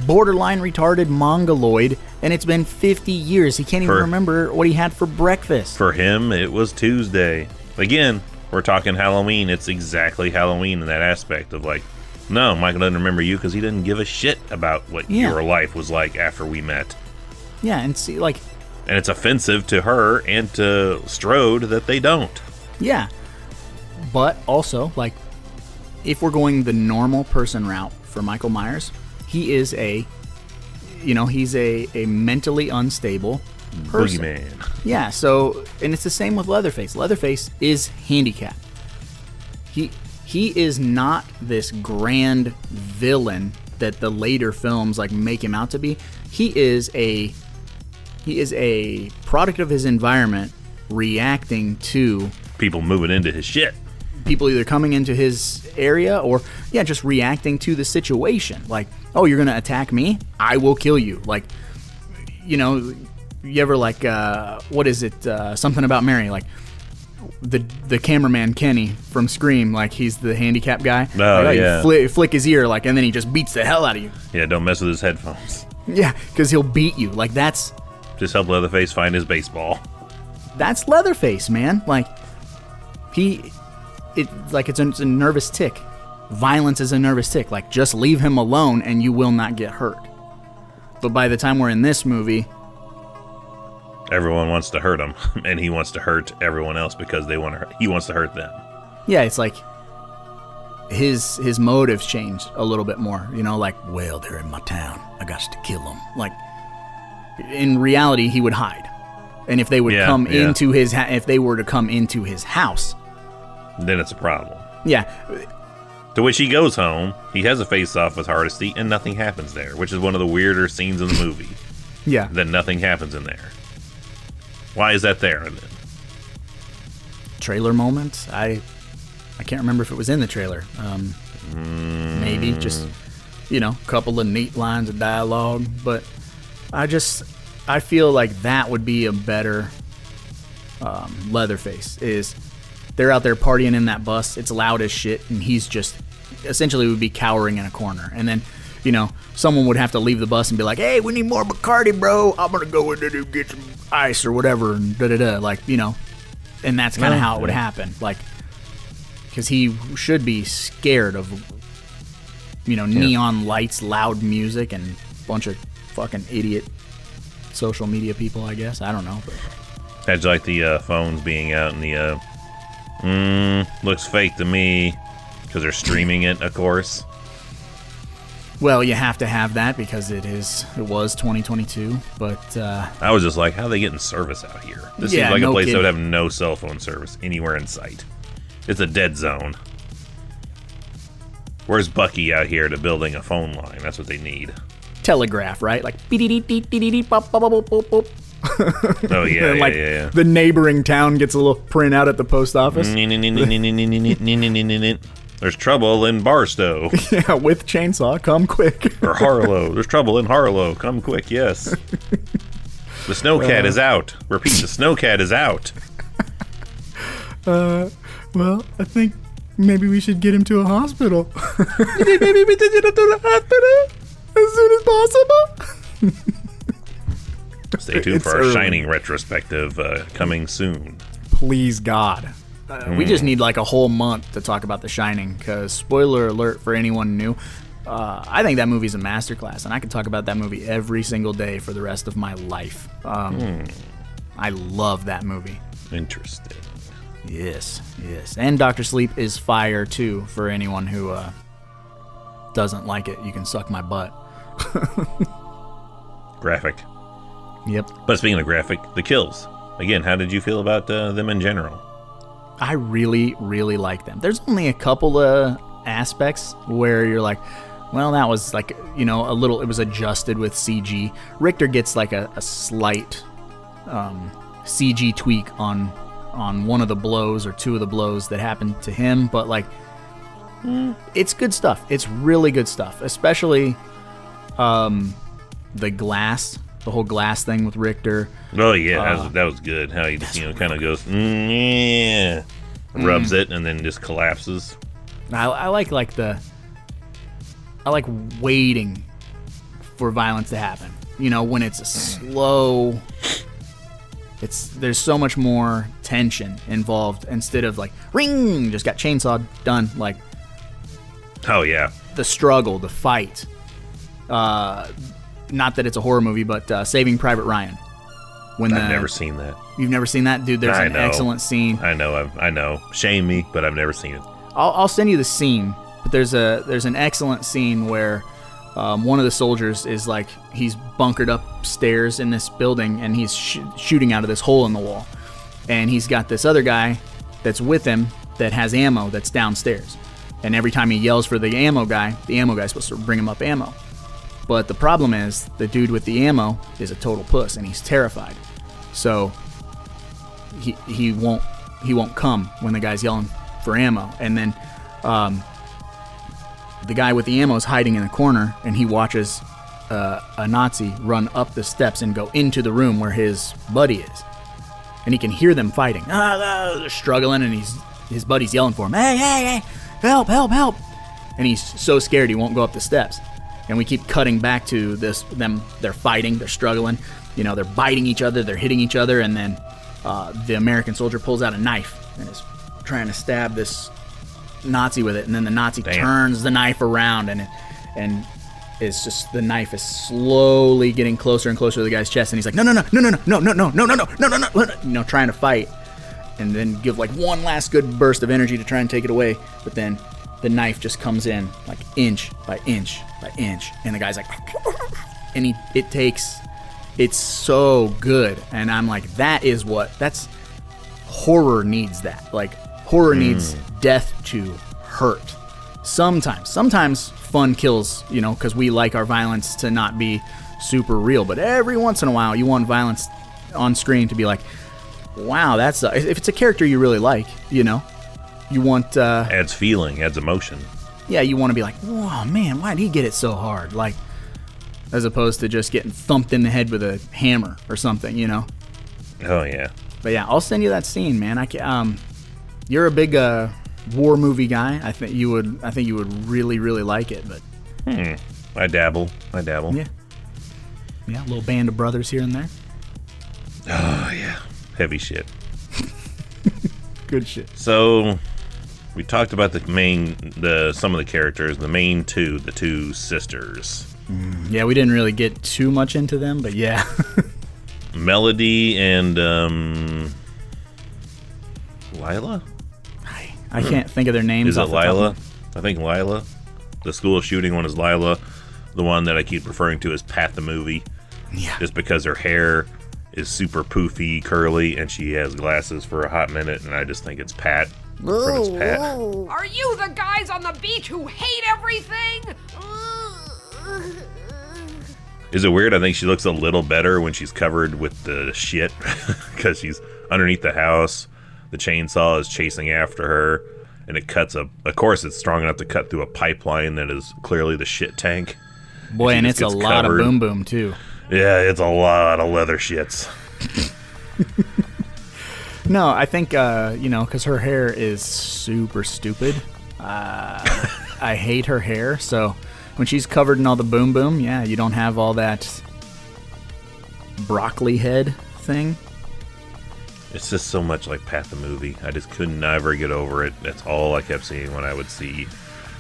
[SPEAKER 4] borderline retarded mongoloid, and it's been 50 years. He can't even remember what he had for breakfast.
[SPEAKER 2] For him, it was Tuesday. Again, we're talking Halloween. It's exactly Halloween in that aspect of like, no, Michael doesn't remember you because he didn't give a shit about what your life was like after we met.
[SPEAKER 4] Yeah, and see, like...
[SPEAKER 2] And it's offensive to her and to Strode that they don't.
[SPEAKER 4] Yeah. But also, like, if we're going the normal person route for Michael Myers, he is he's a mentally unstable person.
[SPEAKER 2] Boogeyman.
[SPEAKER 4] Yeah, so, and it's the same with Leatherface. Leatherface is handicapped. He is not this grand villain that the later films like make him out to be. He is a product of his environment reacting to
[SPEAKER 2] People moving into his shit.
[SPEAKER 4] People either coming into his area or just reacting to the situation. Like, oh, you're gonna attack me? I will kill you. Like, you know, you ever like what is it? Something About Mary, like the cameraman Kenny from Scream, like he's the handicapped guy.
[SPEAKER 2] Oh,
[SPEAKER 4] like,
[SPEAKER 2] yeah.
[SPEAKER 4] You flick his ear, like, and then he just beats the hell out of you.
[SPEAKER 2] Yeah, don't mess with his headphones.
[SPEAKER 4] Yeah, because he'll beat you. Like that's
[SPEAKER 2] Just help Leatherface find his baseball.
[SPEAKER 4] That's Leatherface, man. Like it's a nervous tick. violence is a nervous tick. Like, just leave him alone and you will not get hurt. But by the time we're in this movie,
[SPEAKER 2] everyone wants to hurt him, and he wants to hurt everyone else because he wants to hurt them.
[SPEAKER 4] yeah, it's like his motives changed a little bit more. You know, like, well, they're in my town, I got to kill them. Like, in reality, he would hide, and if they would come into his, if they were to come into his house,
[SPEAKER 2] then it's a problem.
[SPEAKER 4] Yeah.
[SPEAKER 2] To which he goes home, he has a face-off with Hardesty, and nothing happens there, which is one of the weirder scenes in the movie.
[SPEAKER 4] Yeah.
[SPEAKER 2] That nothing happens in there. Why is that there, then?
[SPEAKER 4] Trailer moment? I can't remember if it was in the trailer. Maybe just, you know, a couple of neat lines of dialogue. But I feel like that would be a better Leatherface. Is they're out there partying in that bus. It's loud as shit, and he's just essentially would be cowering in a corner. And then, you know, someone would have to leave the bus and be like, hey, we need more Bacardi, bro. I'm going to go in there and get some ice or whatever, and da-da-da. Like, you know, and that's kind of how it would happen. Like, because he should be scared of, you know, neon lights, loud music, and a bunch of fucking idiot social media people, I guess. I don't know. But
[SPEAKER 2] How'd you like the phones being out in the, looks fake to me, because they're streaming it, of course.
[SPEAKER 4] well, you have to have that because it was 2022, but
[SPEAKER 2] I was just like, how are they getting service out here? This seems like a place that would have no cell phone service anywhere in sight. It's a dead zone. Where's Bucky out here to building a phone line? That's what they need.
[SPEAKER 4] telegraph, right? Like beep-beep-beep-beep-beep-bop, bop, bop, bop, bop.
[SPEAKER 2] Oh, yeah,
[SPEAKER 4] And, like,
[SPEAKER 2] yeah.
[SPEAKER 4] the neighboring town gets a little printout at the post office.
[SPEAKER 2] There's trouble in Barstow.
[SPEAKER 4] Yeah, with chainsaw, come quick.
[SPEAKER 2] Or Harlow. There's trouble in Harlow. Come quick, yes. The snowcat is out. Repeat, the snowcat is out.
[SPEAKER 4] Well, I think maybe we should get him to a hospital. Maybe we should get him to the hospital as soon as possible.
[SPEAKER 2] Stay tuned for our Shining retrospective coming soon.
[SPEAKER 4] Please, God. We just need like a whole month to talk about The Shining, because spoiler alert for anyone new, I think that movie's a masterclass, and I can talk about that movie every single day for the rest of my life. I love that movie.
[SPEAKER 2] Interesting.
[SPEAKER 4] Yes. And Dr. Sleep is fire, too, for anyone who doesn't like it. You can suck my butt.
[SPEAKER 2] Graphic.
[SPEAKER 4] Yep.
[SPEAKER 2] But speaking of graphic, the kills. Again, how did you feel about them in general?
[SPEAKER 4] I really, really like them. There's only a couple of aspects where you're like, well, that was like, you know, a little, it was adjusted with CG. Richter gets like a slight CG tweak on one of the blows or two of the blows that happened to him, but like, it's good stuff. It's really good stuff, especially the glass. The whole glass thing with Richter.
[SPEAKER 2] Oh yeah, that was good. How he just kind of goes, rubs it and then just collapses.
[SPEAKER 4] I like waiting for violence to happen. You know, when it's a slow. There's so much more tension involved instead of like ring, just got chainsawed, done. Like,
[SPEAKER 2] oh yeah,
[SPEAKER 4] the struggle, the fight. Not that it's a horror movie, but Saving Private Ryan. I've
[SPEAKER 2] never seen that.
[SPEAKER 4] You've never seen that? Dude, there's an excellent scene.
[SPEAKER 2] I know. Shame me, but I've never seen it.
[SPEAKER 4] I'll send you the scene, but there's an excellent scene where one of the soldiers is like, he's bunkered upstairs in this building, and he's shooting out of this hole in the wall. And he's got this other guy that's with him that has ammo that's downstairs. And every time he yells for the ammo guy's supposed to bring him up ammo. But the problem is, the dude with the ammo is a total puss, and he's terrified. So he won't come when the guy's yelling for ammo. And then the guy with the ammo is hiding in the corner, and he watches a Nazi run up the steps and go into the room where his buddy is. And he can hear them fighting. They're struggling, and his buddy's yelling for him, hey, help. And he's so scared he won't go up the steps. And we keep cutting back to them. They're fighting. They're struggling. You know, they're biting each other. They're hitting each other. And then the American soldier pulls out a knife and is trying to stab this Nazi with it, and then the Nazi turns the knife around, and it's just the knife is slowly getting closer and closer to the guy's chest, and he's like, no, trying to fight, and then give like one last good burst of energy to try and take it away, but then the knife just comes in like inch by inch by inch, and the guy's like, and it's so good, and I'm like, that's horror needs that. Like, horror needs death to hurt. Sometimes fun kills, because we like our violence to not be super real, but every once in a while you want violence on screen to be like, wow, if it's a character you really like, you want
[SPEAKER 2] adds feeling, adds emotion.
[SPEAKER 4] Yeah, you want to be like, whoa, man, why did he get it so hard? Like, as opposed to just getting thumped in the head with a hammer or something,
[SPEAKER 2] Oh yeah.
[SPEAKER 4] But yeah, I'll send you that scene, man. You're a big war movie guy. I think you would really, really like it. But
[SPEAKER 2] I dabble.
[SPEAKER 4] Yeah, a little band of brothers here and there.
[SPEAKER 2] Oh yeah, heavy shit.
[SPEAKER 4] Good shit.
[SPEAKER 2] So we talked about some of the characters. The main two, the two sisters.
[SPEAKER 4] Yeah, we didn't really get too much into them, but yeah.
[SPEAKER 2] Melody and Lila?
[SPEAKER 4] I can't think of their names.
[SPEAKER 2] Is it Lila? I think Lila. The school shooting one is Lila. The one that I keep referring to as Pat the movie.
[SPEAKER 4] Yeah.
[SPEAKER 2] Just because her hair is super poofy, curly, and she has glasses for a hot minute, and I just think it's Pat. From It's Pat.
[SPEAKER 5] Are you the guys on the beach who hate everything?
[SPEAKER 2] Is it weird? I think she looks a little better when she's covered with the shit because she's underneath the house. The chainsaw is chasing after her, and it cuts of course, it's strong enough to cut through a pipeline that is clearly the shit tank.
[SPEAKER 4] Boy, and it's a lot of boom boom too.
[SPEAKER 2] Yeah, it's a lot of leather shits.
[SPEAKER 4] No, I think because her hair is super stupid. I hate her hair, so when she's covered in all the boom boom, yeah, you don't have all that broccoli head thing.
[SPEAKER 2] It's just so much like Pat the movie. I just could never get over it. That's all I kept seeing when I would see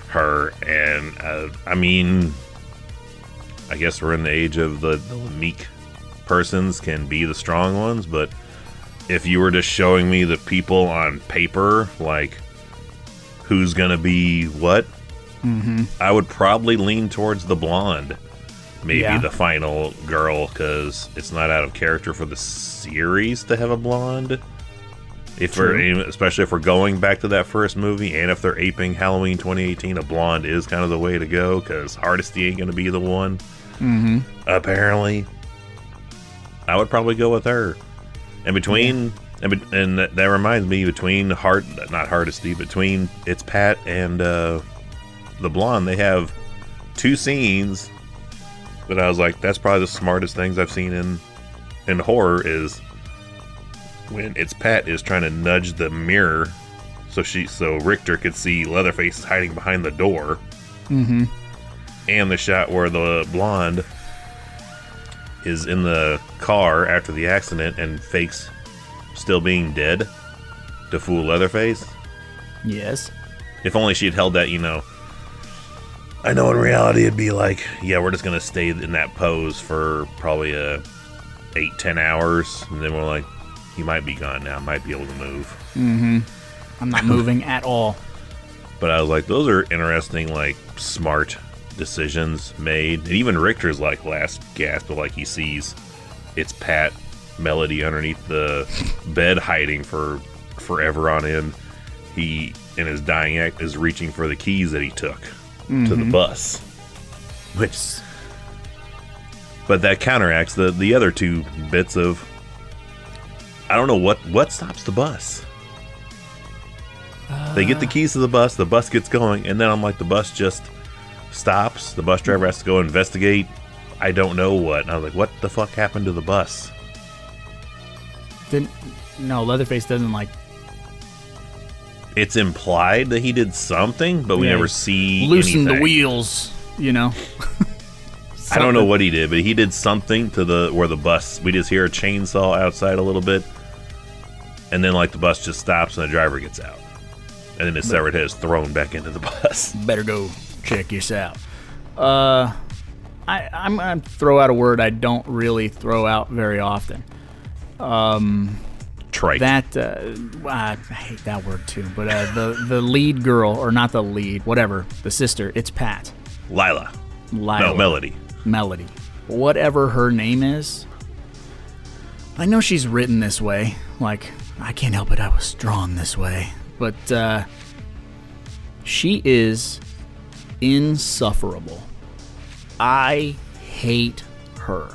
[SPEAKER 2] her. And I guess we're in the age of the meek persons can be the strong ones, but if you were just showing me the people on paper, like who's gonna be what, I would probably lean towards the blonde, maybe the final girl, because it's not out of character for the series to have a blonde. Especially if we're going back to that first movie, and if they're aping Halloween 2018, a blonde is kind of the way to go, because Hardesty ain't gonna be the one. Apparently, I would probably go with her. And and that reminds me, between between It's Pat and the blonde, they have two scenes that I was like, that's probably the smartest things I've seen in horror, is when It's Pat is trying to nudge the mirror so Richter could see Leatherface hiding behind the door. And the shot where the blonde is in the car after the accident and fakes still being dead to fool Leatherface.
[SPEAKER 4] Yes.
[SPEAKER 2] If only she had held that, I know in reality it'd be like, yeah, we're just going to stay in that pose for probably 8-10 hours. And then we're like, he might be gone now. Might be able to move.
[SPEAKER 4] I'm not moving at all.
[SPEAKER 2] But I was like, those are interesting, like, smart decisions made. And even Richter's like last gasp, but like he sees It's Pat, Melody underneath the bed hiding for forever on end. He, in his dying act, is reaching for the keys that he took to the bus. But that counteracts the other two bits of, I don't know what stops the bus. They get the keys to the bus gets going, and then I'm like, the bus just stops. The bus driver has to go investigate. I don't know what. And I was like, what the fuck happened to the bus?
[SPEAKER 4] No, Leatherface doesn't like.
[SPEAKER 2] It's implied that he did something, but we never see
[SPEAKER 4] loosen
[SPEAKER 2] anything.
[SPEAKER 4] The wheels,
[SPEAKER 2] I don't know what he did, but he did something to where the bus. We just hear a chainsaw outside a little bit, and then like the bus just stops and the driver gets out. And then his severed head is thrown back into the bus.
[SPEAKER 4] Better go check this out. I'm going to throw out a word I don't really throw out very often.
[SPEAKER 2] Trite.
[SPEAKER 4] I hate that word too. But the lead girl, or not the lead, whatever, the sister, it's Pat.
[SPEAKER 2] Lila. No, Melody.
[SPEAKER 4] Melody. Whatever her name is. I know she's written this way. Like, I can't help it, I was drawn this way. But she is insufferable. I hate her.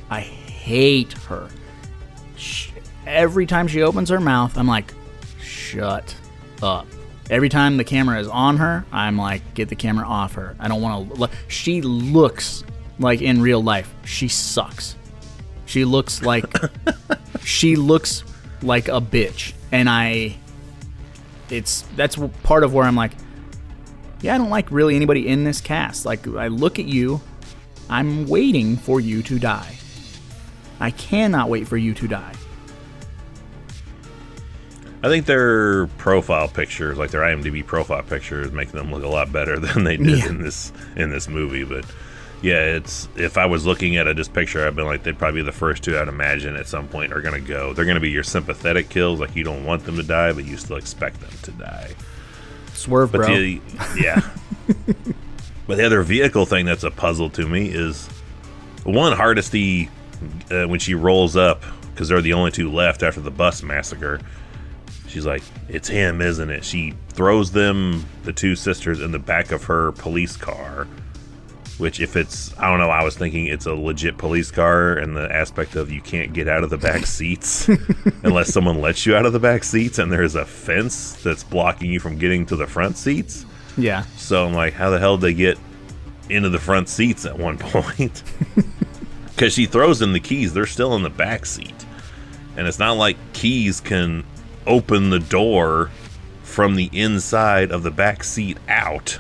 [SPEAKER 4] I hate her. Every time she opens her mouth, I'm like, shut up. Every time the camera is on her, I'm like, get the camera off her. I don't want to. She looks like in real life, she sucks. She looks like she looks like a bitch, and that's part of where I'm like, yeah, I don't like really anybody in this cast. Like, I look at you, I'm waiting for you to die. I cannot wait for you to die.
[SPEAKER 2] I think their profile pictures, like their IMDb profile pictures, make them look a lot better than they did in this movie. But yeah, if I was looking at just picture, I'd been like, they'd probably be the first two I'd imagine at some point are going to go. They're going to be your sympathetic kills, like you don't want them to die, but you still expect them to die.
[SPEAKER 4] Swerve, bro.
[SPEAKER 2] Yeah. But the other vehicle thing that's a puzzle to me is, one, Hardesty, when she rolls up, because they're the only two left after the bus massacre, she's like, it's him, isn't it? She throws them, the two sisters, in the back of her police car, which if it's, I don't know, I was thinking it's a legit police car, and the aspect of you can't get out of the back seats unless someone lets you out of the back seats, and there's a fence that's blocking you from getting to the front seats.
[SPEAKER 4] Yeah.
[SPEAKER 2] So I'm like, how the hell did they get into the front seats at one point? Because she throws them the keys, they're still in the back seat. And it's not like keys can open the door from the inside of the back seat out.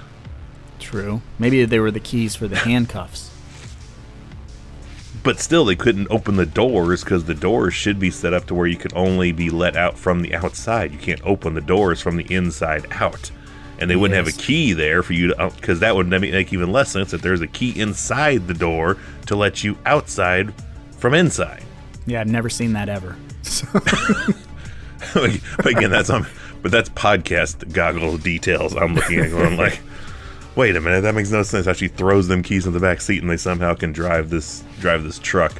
[SPEAKER 4] True. Maybe they were the keys for the handcuffs.
[SPEAKER 2] But still, they couldn't open the doors because the doors should be set up to where you could only be let out from the outside. You can't open the doors from the inside out. And they wouldn't have a key there for you to, because that would make even less sense if there's a key inside the door to let you outside from inside.
[SPEAKER 4] Yeah, I've never seen that ever.
[SPEAKER 2] But again, that's podcast goggle details I'm looking at going like, wait a minute, that makes no sense how she throws them keys in the back seat and they somehow can drive this truck.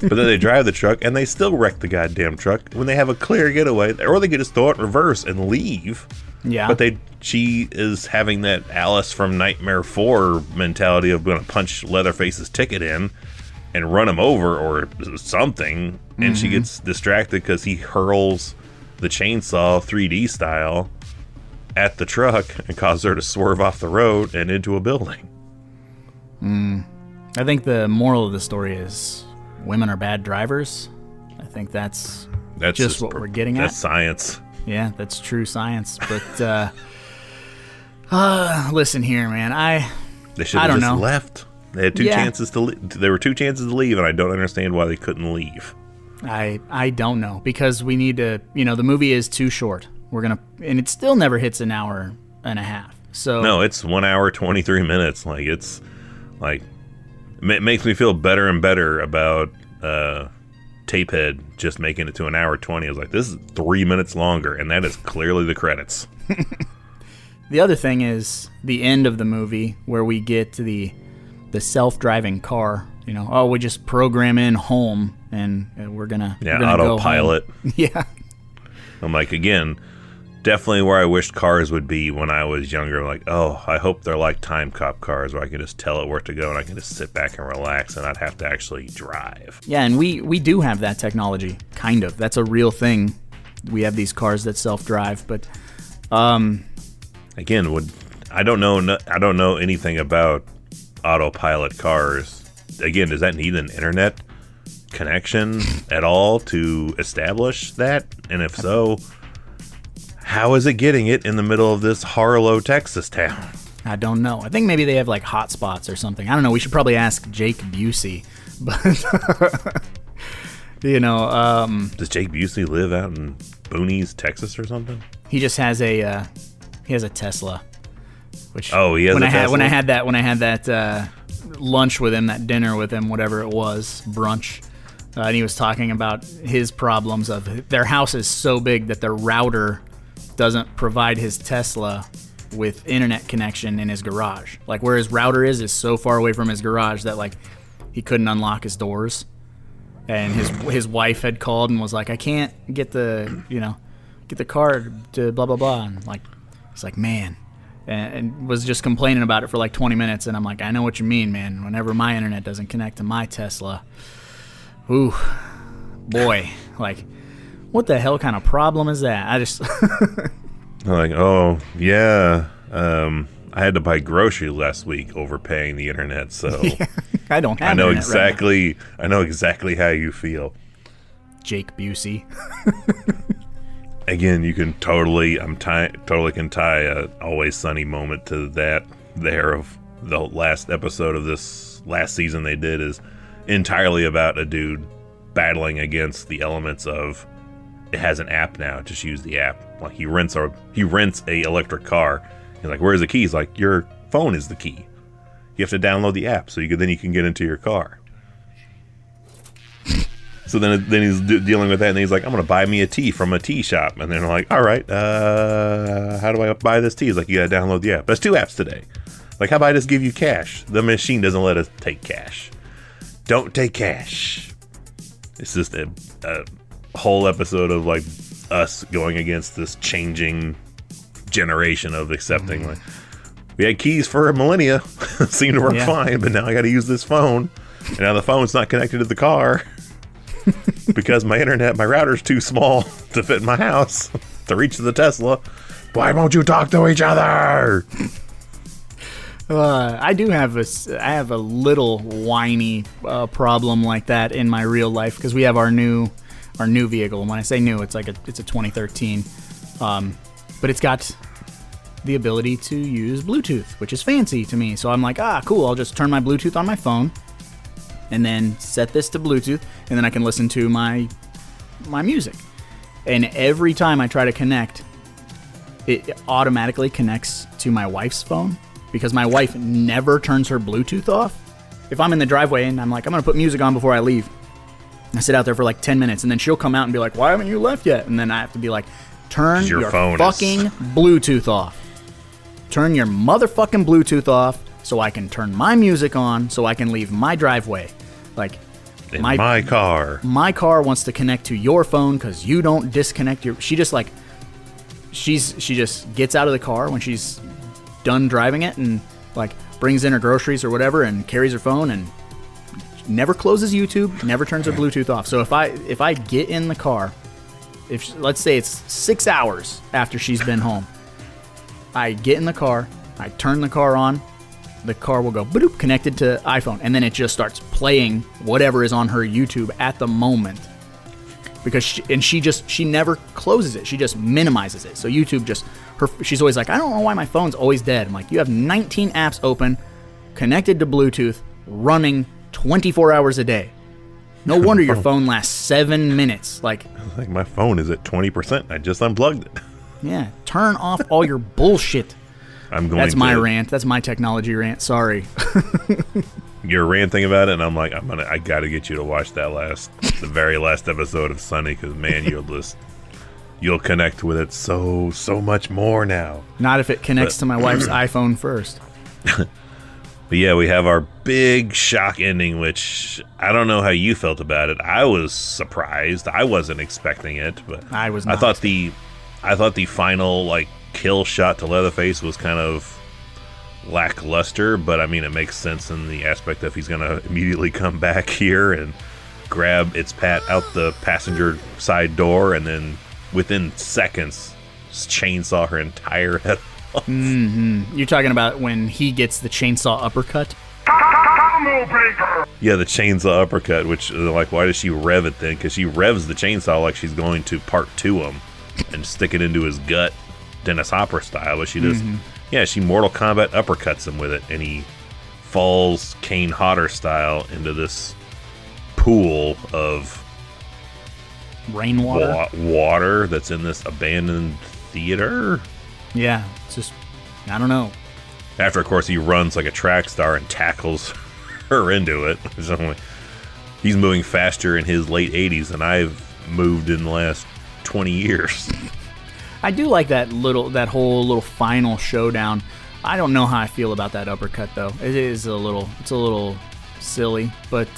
[SPEAKER 2] But then they drive the truck and they still wreck the goddamn truck when they have a clear getaway, or they could just throw it in reverse and leave.
[SPEAKER 4] Yeah.
[SPEAKER 2] But she is having that Alice from Nightmare 4 mentality of going to punch Leatherface's ticket in and run him over or something, and she gets distracted because he hurls the chainsaw 3D style at the truck and causes her to swerve off the road and into a building.
[SPEAKER 4] I think the moral of the story is women are bad drivers. I think that's just what we're getting at.
[SPEAKER 2] That's science.
[SPEAKER 4] Yeah, that's true science. But listen here, man.
[SPEAKER 2] They should have just left. They had two chances to leave. There were two chances to leave, and I don't understand why they couldn't leave.
[SPEAKER 4] I don't know, because we need to, the movie is too short. And it still never hits an hour and a half. So
[SPEAKER 2] no, it's 1 hour 23 minutes. Like, it's like, it makes me feel better and better about Tapehead just making it to an hour 20. I was like, this is 3 minutes longer, and that is clearly the credits.
[SPEAKER 4] The other thing is the end of the movie where we get to the self-driving car. We just program in home and we're gonna
[SPEAKER 2] autopilot.
[SPEAKER 4] Yeah.
[SPEAKER 2] I'm like, again, definitely where I wished cars would be when I was younger. Like, oh, I hope they're like Time Cop cars where I can just tell it where to go and I can just sit back and relax and not have to actually drive.
[SPEAKER 4] Yeah, and we do have that technology, kind of. That's a real thing. We have these cars that self-drive, but
[SPEAKER 2] again, I don't know anything about autopilot cars. Again, does that need an internet connection at all to establish that? And if so, how is it getting it in the middle of this Harlow, Texas town?
[SPEAKER 4] I don't know. I think maybe they have like hotspots or something. I don't know. We should probably ask Jake Busey. But
[SPEAKER 2] does Jake Busey live out in Boonies, Texas, or something.
[SPEAKER 4] He just has a Tesla. Which
[SPEAKER 2] he has a Tesla?
[SPEAKER 4] When I had that lunch with him, that dinner with him, whatever it was, brunch, and he was talking about his problems of their house is so big that their router doesn't provide his Tesla with internet connection in his garage. Like where his router is so far away from his garage that like he couldn't unlock his doors. And his wife had called and was like, I can't get the card to blah blah blah. And like he's like, man, and was just complaining about it for like 20 minutes. And I'm like, I know what you mean, man. Whenever my internet doesn't connect to my Tesla, ooh, boy, like, what the hell kind of problem is that? I just
[SPEAKER 2] like, oh yeah, I had to buy groceries last week overpaying the internet, so
[SPEAKER 4] yeah, I don't have.
[SPEAKER 2] I know
[SPEAKER 4] internet
[SPEAKER 2] exactly.
[SPEAKER 4] right
[SPEAKER 2] I know exactly how you feel.
[SPEAKER 4] Jake Busey.
[SPEAKER 2] Again, you can totally can tie a Always Sunny moment to that there of the last episode of this last season they did is entirely about a dude battling against the elements of it has an app now, just use the app. Like he rents a electric car. He's like, where's the key? He's like, your phone is the key. You have to download the app so then you can get into your car. So then he's dealing with that, and he's like, I'm going to buy me a tea from a tea shop. And then they're like, all right, how do I buy this tea? He's like, you got to download the app. There's 2 apps today. Like, how about I just give you cash? The machine doesn't let us take cash. Don't take cash. It's just a whole episode of, like, us going against this changing generation of accepting, like, we had keys for a millennia. Seemed to work fine, but now I got to use this phone. And now the phone's not connected to the car. Because my router's too small to fit in my house to reach the Tesla. Why won't you talk to each other?
[SPEAKER 4] I have a little whiny problem like that in my real life because we have our new vehicle. And when I say new, it's a 2013, but it's got the ability to use Bluetooth, which is fancy to me. So I'm like, cool. I'll just turn my Bluetooth on my phone. And then set this to Bluetooth, and then I can listen to my music. And every time I try to connect, it automatically connects to my wife's phone because my wife never turns her Bluetooth off. If I'm in the driveway and I'm like, I'm going to put music on before I leave, I sit out there for like 10 minutes, and then she'll come out and be like, why haven't you left yet? And then I have to be like, turn your fucking Bluetooth off. Turn your motherfucking Bluetooth off. So I can turn my music on, so I can leave my driveway. Like,
[SPEAKER 2] my car.
[SPEAKER 4] My car wants to connect to your phone because you don't disconnect your. She just gets out of the car when she's done driving it and like brings in her groceries or whatever and carries her phone and never closes YouTube, never turns her Bluetooth off. So if I get in the car, let's say it's 6 hours after she's been home, I get in the car, I turn the car on. The car will go boop, connected to iPhone, and then it just starts playing whatever is on her YouTube at the moment. Because she never closes it; she just minimizes it. So YouTube she's always like, I don't know why my phone's always dead. I'm like, you have 19 apps open, connected to Bluetooth, running 24 hours a day. No wonder your phone lasts 7 minutes. Like
[SPEAKER 2] my phone is at 20%. I just unplugged it.
[SPEAKER 4] Yeah, turn off all your bullshit. That's my rant. That's my technology rant. Sorry.
[SPEAKER 2] You're ranting about it, and I'm like, I got to get you to watch the very last episode of Sunny, because man, you'll connect with it so much more now.
[SPEAKER 4] Not if it connects to my wife's iPhone first.
[SPEAKER 2] But yeah, we have our big shock ending, which I don't know how you felt about it. I was surprised. I wasn't expecting it, but
[SPEAKER 4] I was not.
[SPEAKER 2] I thought the final like kill shot to Leatherface was kind of lackluster, but I mean it makes sense in the aspect of he's gonna immediately come back here and grab its Pat out the passenger side door, and then within seconds chainsaw her entire head off.
[SPEAKER 4] Mm-hmm. You're talking about when he gets the chainsaw uppercut?
[SPEAKER 2] Yeah, the chainsaw uppercut, which like, why does she rev it then? Because she revs the chainsaw like she's going to part two him and stick it into his gut, Dennis Hopper style, but she just, she Mortal Kombat uppercuts him with it, and he falls Kane Hodder style into this pool of
[SPEAKER 4] rainwater.
[SPEAKER 2] Water that's in this abandoned theater.
[SPEAKER 4] Yeah, it's just, I don't know.
[SPEAKER 2] After, of course, he runs like a track star and tackles her into it. He's moving faster in his late 80s than I've moved in the last 20 years.
[SPEAKER 4] I do like that whole little final showdown. I don't know how I feel about that uppercut though. It's a little silly, but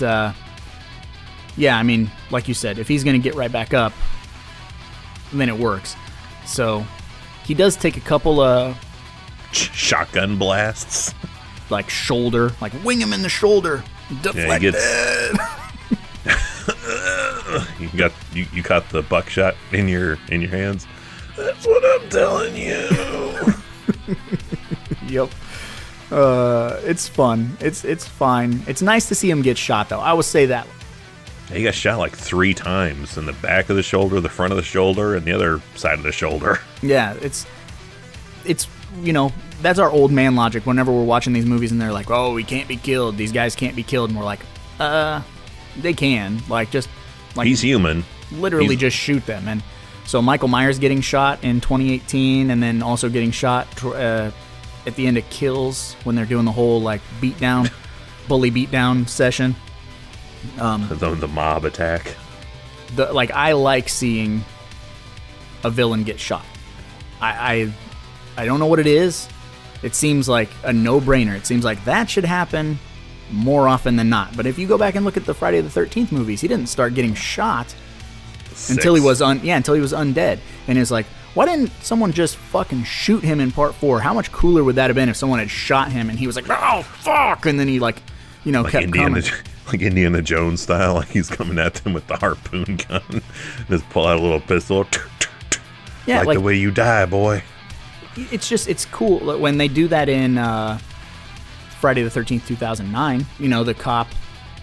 [SPEAKER 4] yeah, I mean, like you said, if he's gonna get right back up, then it works. So he does take a couple of
[SPEAKER 2] shotgun blasts,
[SPEAKER 4] like shoulder, like wing him in the shoulder, deflect it.
[SPEAKER 2] You caught the buckshot in your hands. That's what I'm telling you.
[SPEAKER 4] Yep. It's fun. It's fine. It's nice to see him get shot, though. I will say that.
[SPEAKER 2] He got shot like 3 times in the back of the shoulder, the front of the shoulder, and the other side of the shoulder.
[SPEAKER 4] Yeah, it's that's our old man logic. Whenever we're watching these movies and they're like, "Oh, he can't be killed. These guys can't be killed," and we're like, they can.
[SPEAKER 2] He's human.
[SPEAKER 4] Literally, just shoot them. And so Michael Myers getting shot in 2018, and then also getting shot at the end of Kills when they're doing the whole bully beatdown session.
[SPEAKER 2] The mob attack.
[SPEAKER 4] I like seeing a villain get shot. I don't know what it is. It seems like a no-brainer. It seems like that should happen more often than not. But if you go back and look at the Friday the 13th movies, he didn't start getting shot until he was undead. And it's like, why didn't someone just fucking shoot him in part 4? How much cooler would that have been if someone had shot him and he was like, "Oh fuck," and then he kept coming.
[SPEAKER 2] Like Indiana Jones style, like he's coming at them with the harpoon gun. Just pull out a little pistol. Yeah, like the way you die, boy.
[SPEAKER 4] It's cool when they do that in Friday the 13th, 2009. The cop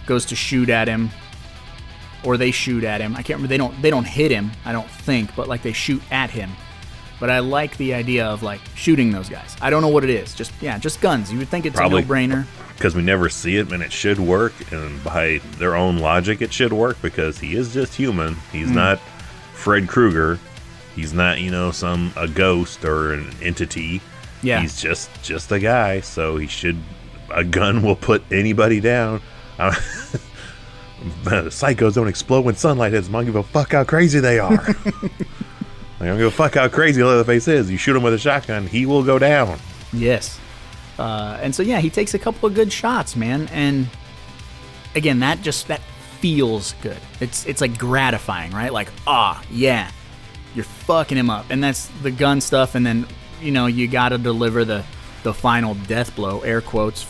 [SPEAKER 4] goes to shoot at him, or they shoot at him. I can't remember. They don't hit him, I don't think, but they shoot at him. But I like the idea of shooting those guys. I don't know what it is. Just guns. You would think it's probably a no-brainer.
[SPEAKER 2] Because we never see it, and it should work. And by their own logic, it should work because he is just human. He's not Fred Krueger. He's not, a ghost or an entity. Yeah. He's just a guy. So a gun will put anybody down. Psychos don't explode when sunlight hits them. I don't give a fuck how crazy they are. I don't give a fuck how crazy Leatherface is. You shoot him with a shotgun, he will go down.
[SPEAKER 4] Yes. And so, yeah, he takes a couple of good shots, man. And again, that feels good. It's gratifying, right? Yeah, you're fucking him up. And that's the gun stuff. And then, you got to deliver the final death blow, air quotes,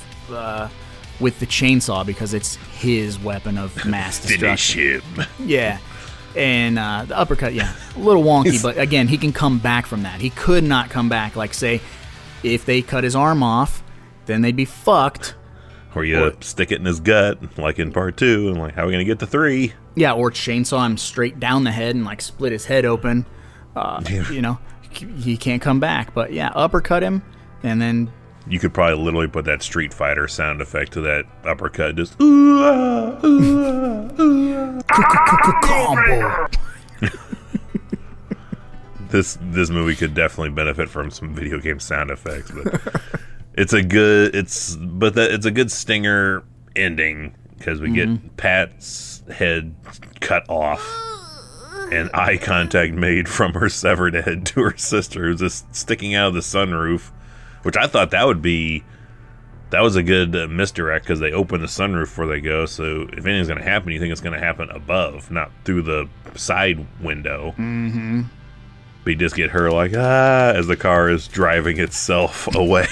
[SPEAKER 4] with the chainsaw because it's his weapon of mass destruction.
[SPEAKER 2] Finish him.
[SPEAKER 4] Yeah. And the uppercut, a little wonky, but again, he can come back from that. He could not come back. Say, if they cut his arm off, then they'd be fucked.
[SPEAKER 2] Or stick it in his gut, like in part 2, and how are we going to get to 3?
[SPEAKER 4] Yeah, or chainsaw him straight down the head and split his head open. He can't come back. But yeah, uppercut him, and then...
[SPEAKER 2] You could probably literally put that Street Fighter sound effect to that uppercut, just
[SPEAKER 4] combo.
[SPEAKER 2] This movie could definitely benefit from some video game sound effects, but it's a good stinger ending because we get Pat's head cut off and eye contact made from her severed head to her sister, who's just sticking out of the sunroof. Which I thought that was a good misdirect because they open the sunroof before they go. So if anything's going to happen, you think it's going to happen above, not through the side window. Mm-hmm. But you just get her as the car is driving itself away.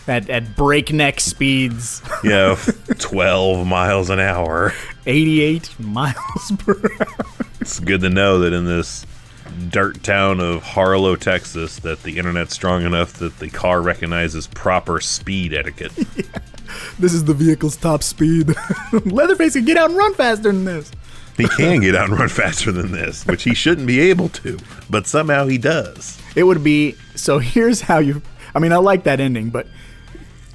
[SPEAKER 4] at breakneck speeds.
[SPEAKER 2] 12 miles an hour.
[SPEAKER 4] 88 miles per hour.
[SPEAKER 2] It's good to know that in this dirt town of Harlow, Texas, that the internet's strong enough that the car recognizes proper speed etiquette. Yeah.
[SPEAKER 4] This is the vehicle's top speed. Leatherface can get out and run faster than this.
[SPEAKER 2] He can get out and run faster than this, which he shouldn't be able to, but somehow he does.
[SPEAKER 4] It would be, so here's how I like that ending, but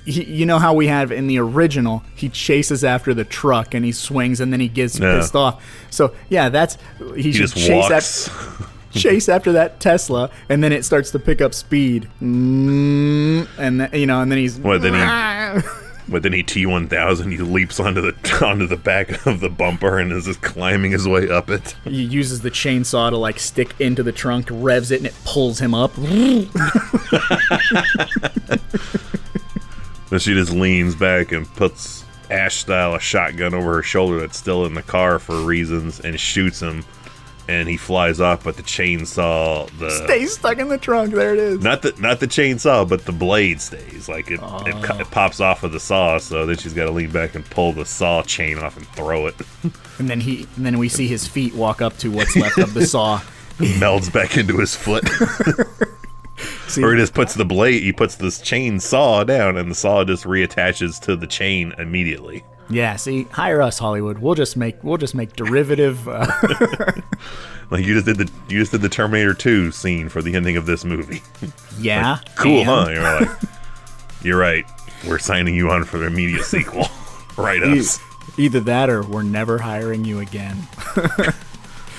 [SPEAKER 4] you know how we have in the original, he chases after the truck and he swings and then he gets pissed off. So yeah, he should
[SPEAKER 2] just walks.
[SPEAKER 4] Chase after that Tesla, and then it starts to pick up speed, and then, and then he's
[SPEAKER 2] But then he T1000. He leaps onto the back of the bumper and is just climbing his way up it.
[SPEAKER 4] He uses the chainsaw to like stick into the trunk, revs it, and it pulls him up.
[SPEAKER 2] Then she just leans back and puts Ash style a shotgun over her shoulder that's still in the car for reasons and shoots him. And he flies off, but the chainsaw
[SPEAKER 4] stays stuck in the trunk. There it is.
[SPEAKER 2] Not the chainsaw, but the blade stays. Like it pops off of the saw. So then she's got to lean back and pull the saw chain off and throw it.
[SPEAKER 4] And then we see his feet walk up to what's left of the saw.
[SPEAKER 2] Melds back into his foot.
[SPEAKER 4] See,
[SPEAKER 2] or he just puts he puts this chainsaw down, and the saw just reattaches to the chain immediately.
[SPEAKER 4] Yeah, see, hire us, Hollywood. We'll just make derivative.
[SPEAKER 2] Like you just did the Terminator 2 scene for the ending of this movie.
[SPEAKER 4] Yeah,
[SPEAKER 2] like, cool, huh? You're like, you're right. We're signing you on for the immediate sequel. Write us.
[SPEAKER 4] Either that, or we're never hiring you again.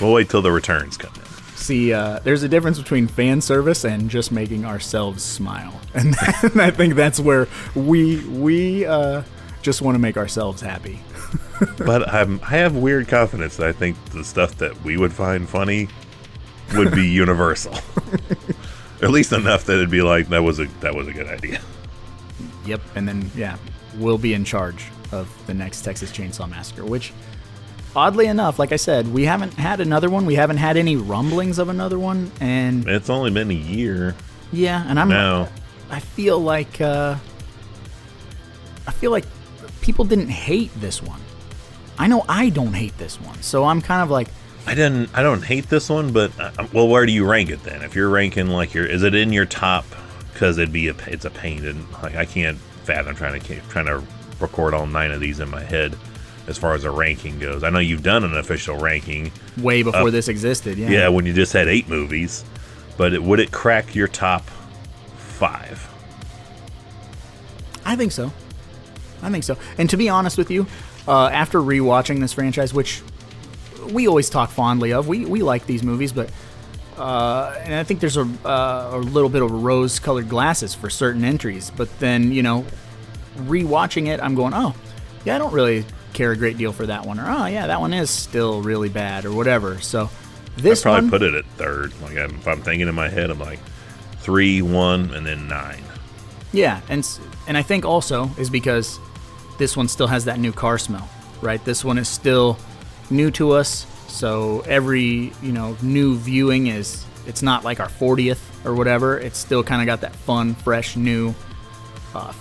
[SPEAKER 2] We'll wait till the returns come in.
[SPEAKER 4] See, there's a difference between fan service and just making ourselves smile, and I think that's where we just want to make ourselves happy.
[SPEAKER 2] But I have weird confidence that I think the stuff that we would find funny would be universal. At least enough that it'd be like, that was a good idea.
[SPEAKER 4] Yep, and then we'll be in charge of the next Texas Chainsaw Massacre, which, oddly enough, like I said, we haven't had another one. We haven't had any rumblings of another one, and
[SPEAKER 2] it's only been a year.
[SPEAKER 4] Yeah, and I feel like people didn't hate this one. I know I don't hate this one, so I'm kind of like,
[SPEAKER 2] I don't hate this one, but well, where do you rank it then? If you're ranking like is it in your top? Because it's a pain, and like I can't fathom trying to record all 9 of these in my head as far as a ranking goes. I know you've done an official ranking
[SPEAKER 4] way before this existed. Yeah,
[SPEAKER 2] when you just had 8 movies, but would it crack your top 5?
[SPEAKER 4] I think so. And to be honest with you, after rewatching this franchise, which we always talk fondly of, we like these movies, but and I think there's a little bit of rose-colored glasses for certain entries. But then, rewatching it, I'm going, oh, yeah, I don't really care a great deal for that one, or oh, yeah, that one is still really bad, or whatever. So this
[SPEAKER 2] I'd probably put it at 3rd. Like if I'm thinking in my head, I'm like 3, 1, and then 9.
[SPEAKER 4] Yeah, and I think also is because this one still has that new car smell, right? This one is still new to us, so every new viewing it's not like our 40th or whatever. It's still kind of got that fun, fresh, new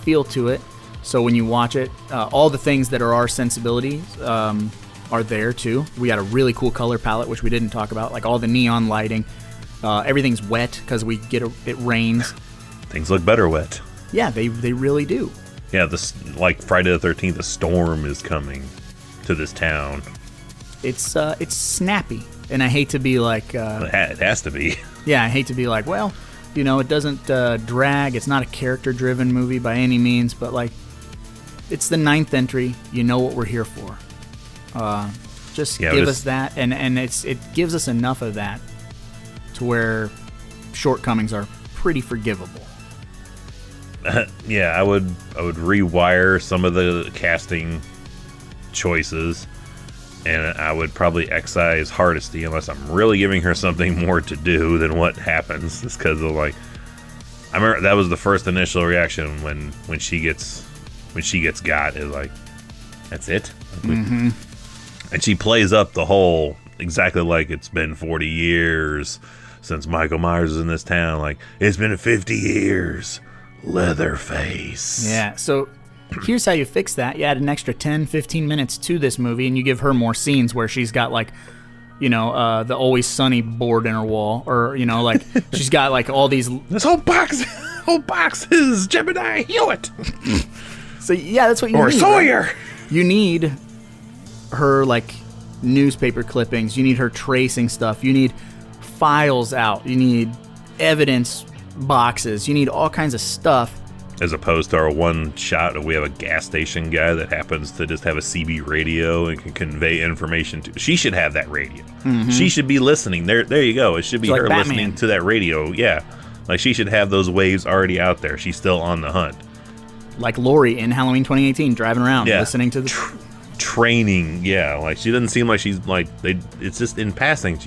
[SPEAKER 4] feel to it. So when you watch it, all the things that are our sensibilities are there too. We got a really cool color palette, which we didn't talk about, like all the neon lighting. Everything's wet because it rains.
[SPEAKER 2] Things look better wet.
[SPEAKER 4] Yeah, they really do.
[SPEAKER 2] Yeah, like Friday the 13th, a storm is coming to this town.
[SPEAKER 4] It's snappy, and I hate to be like...
[SPEAKER 2] it has to be.
[SPEAKER 4] Yeah, I hate to be like, well, it doesn't drag. It's not a character-driven movie by any means, but like, it's the 9th entry. You know what we're here for. Just give us that, and it gives us enough of that to where shortcomings are pretty forgivable.
[SPEAKER 2] Yeah, I would rewire some of the casting choices, and I would probably excise Hardesty unless I'm really giving her something more to do than what happens. It's because of like, I remember that was the first initial reaction when she gets got, is like, that's it.
[SPEAKER 4] Mm-hmm.
[SPEAKER 2] And she plays up the whole exactly like it's been 40 years since Michael Myers is in this town. Like, it's been 50 years. Leatherface.
[SPEAKER 4] Yeah, so here's how you fix that. You add an extra 10, 15 minutes to this movie, and you give her more scenes where she's got like, the Always Sunny board in her wall, or like she's got like all these.
[SPEAKER 2] This whole box is Gemini Hewitt.
[SPEAKER 4] So yeah, that's what you need.
[SPEAKER 2] Or Sawyer.
[SPEAKER 4] Right? You need her like newspaper clippings. You need her tracing stuff. You need files out. You need evidence boxes. You need all kinds of stuff.
[SPEAKER 2] as opposed to our one shot. We have a gas station guy that happens to just have a CB radio and can convey information to. She should have that radio. She should be listening. There you go. It should be
[SPEAKER 4] It's
[SPEAKER 2] her
[SPEAKER 4] like
[SPEAKER 2] listening
[SPEAKER 4] Batman.
[SPEAKER 2] to that radio. Yeah, like she should have those waves already out there. She's still on the hunt.
[SPEAKER 4] Like Lori in Halloween 2018, driving around,
[SPEAKER 2] Yeah.
[SPEAKER 4] listening to the...
[SPEAKER 2] Training, yeah. Like she doesn't seem like she's like they. It's just in passing.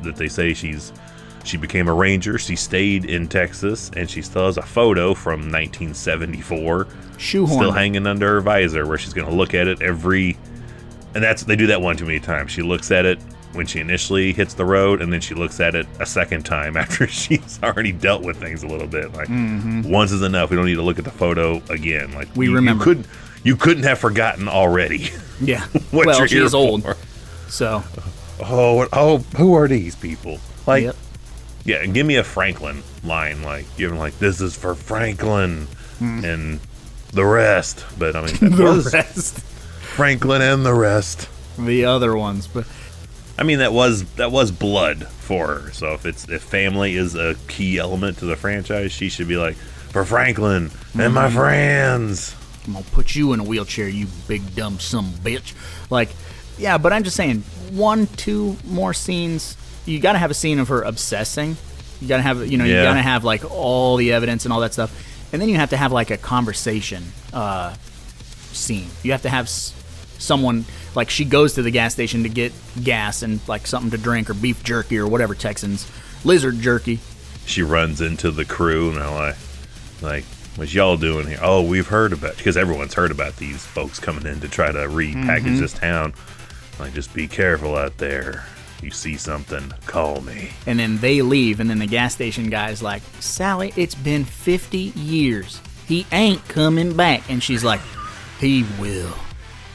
[SPEAKER 2] They say she became a ranger. She stayed in Texas, and she still has a photo from 1974
[SPEAKER 4] Shoehorn.
[SPEAKER 2] still hanging under her visor, where she's going to look at it every. And they do that one too many times. She looks at it when she initially hits the road, and then she looks at it a second time after she's already dealt with things a little bit. Like once is enough. We don't need to look at the photo again. Like
[SPEAKER 4] We remember.
[SPEAKER 2] You couldn't have forgotten already.
[SPEAKER 4] Yeah.
[SPEAKER 2] What
[SPEAKER 4] well,
[SPEAKER 2] you're
[SPEAKER 4] she
[SPEAKER 2] here
[SPEAKER 4] is old.
[SPEAKER 2] for.
[SPEAKER 4] So,
[SPEAKER 2] Who are these people? Like,
[SPEAKER 4] yep.
[SPEAKER 2] yeah, and give me a Franklin line, like, give him like, this is for Franklin and the rest. But I mean, that was
[SPEAKER 4] rest.
[SPEAKER 2] Franklin and the rest.
[SPEAKER 4] The other ones, but
[SPEAKER 2] I mean, that was blood for her. So if family is a key element to the franchise, she should be like, for Franklin and my friends.
[SPEAKER 4] I'm gonna put you in a wheelchair, you big dumb son of a bitch. Like, yeah, but I'm just saying, 1-2 more scenes. You gotta have a scene of her obsessing. You gotta have, you gotta have like all the evidence and all that stuff, and then you have to have like a conversation scene. You have to have someone, like, she goes to the gas station to get gas and like something to drink or beef jerky or whatever Texans, lizard jerky.
[SPEAKER 2] She runs into the crew and they're like, what's y'all doing here? Oh, we've heard about, because everyone's heard about these folks coming in to try to repackage this town. Like, just be careful out there. You see something, call me.
[SPEAKER 4] And then they leave, and then the gas station guy's like, Sally, it's been 50 years. He ain't coming back. And she's like, he will.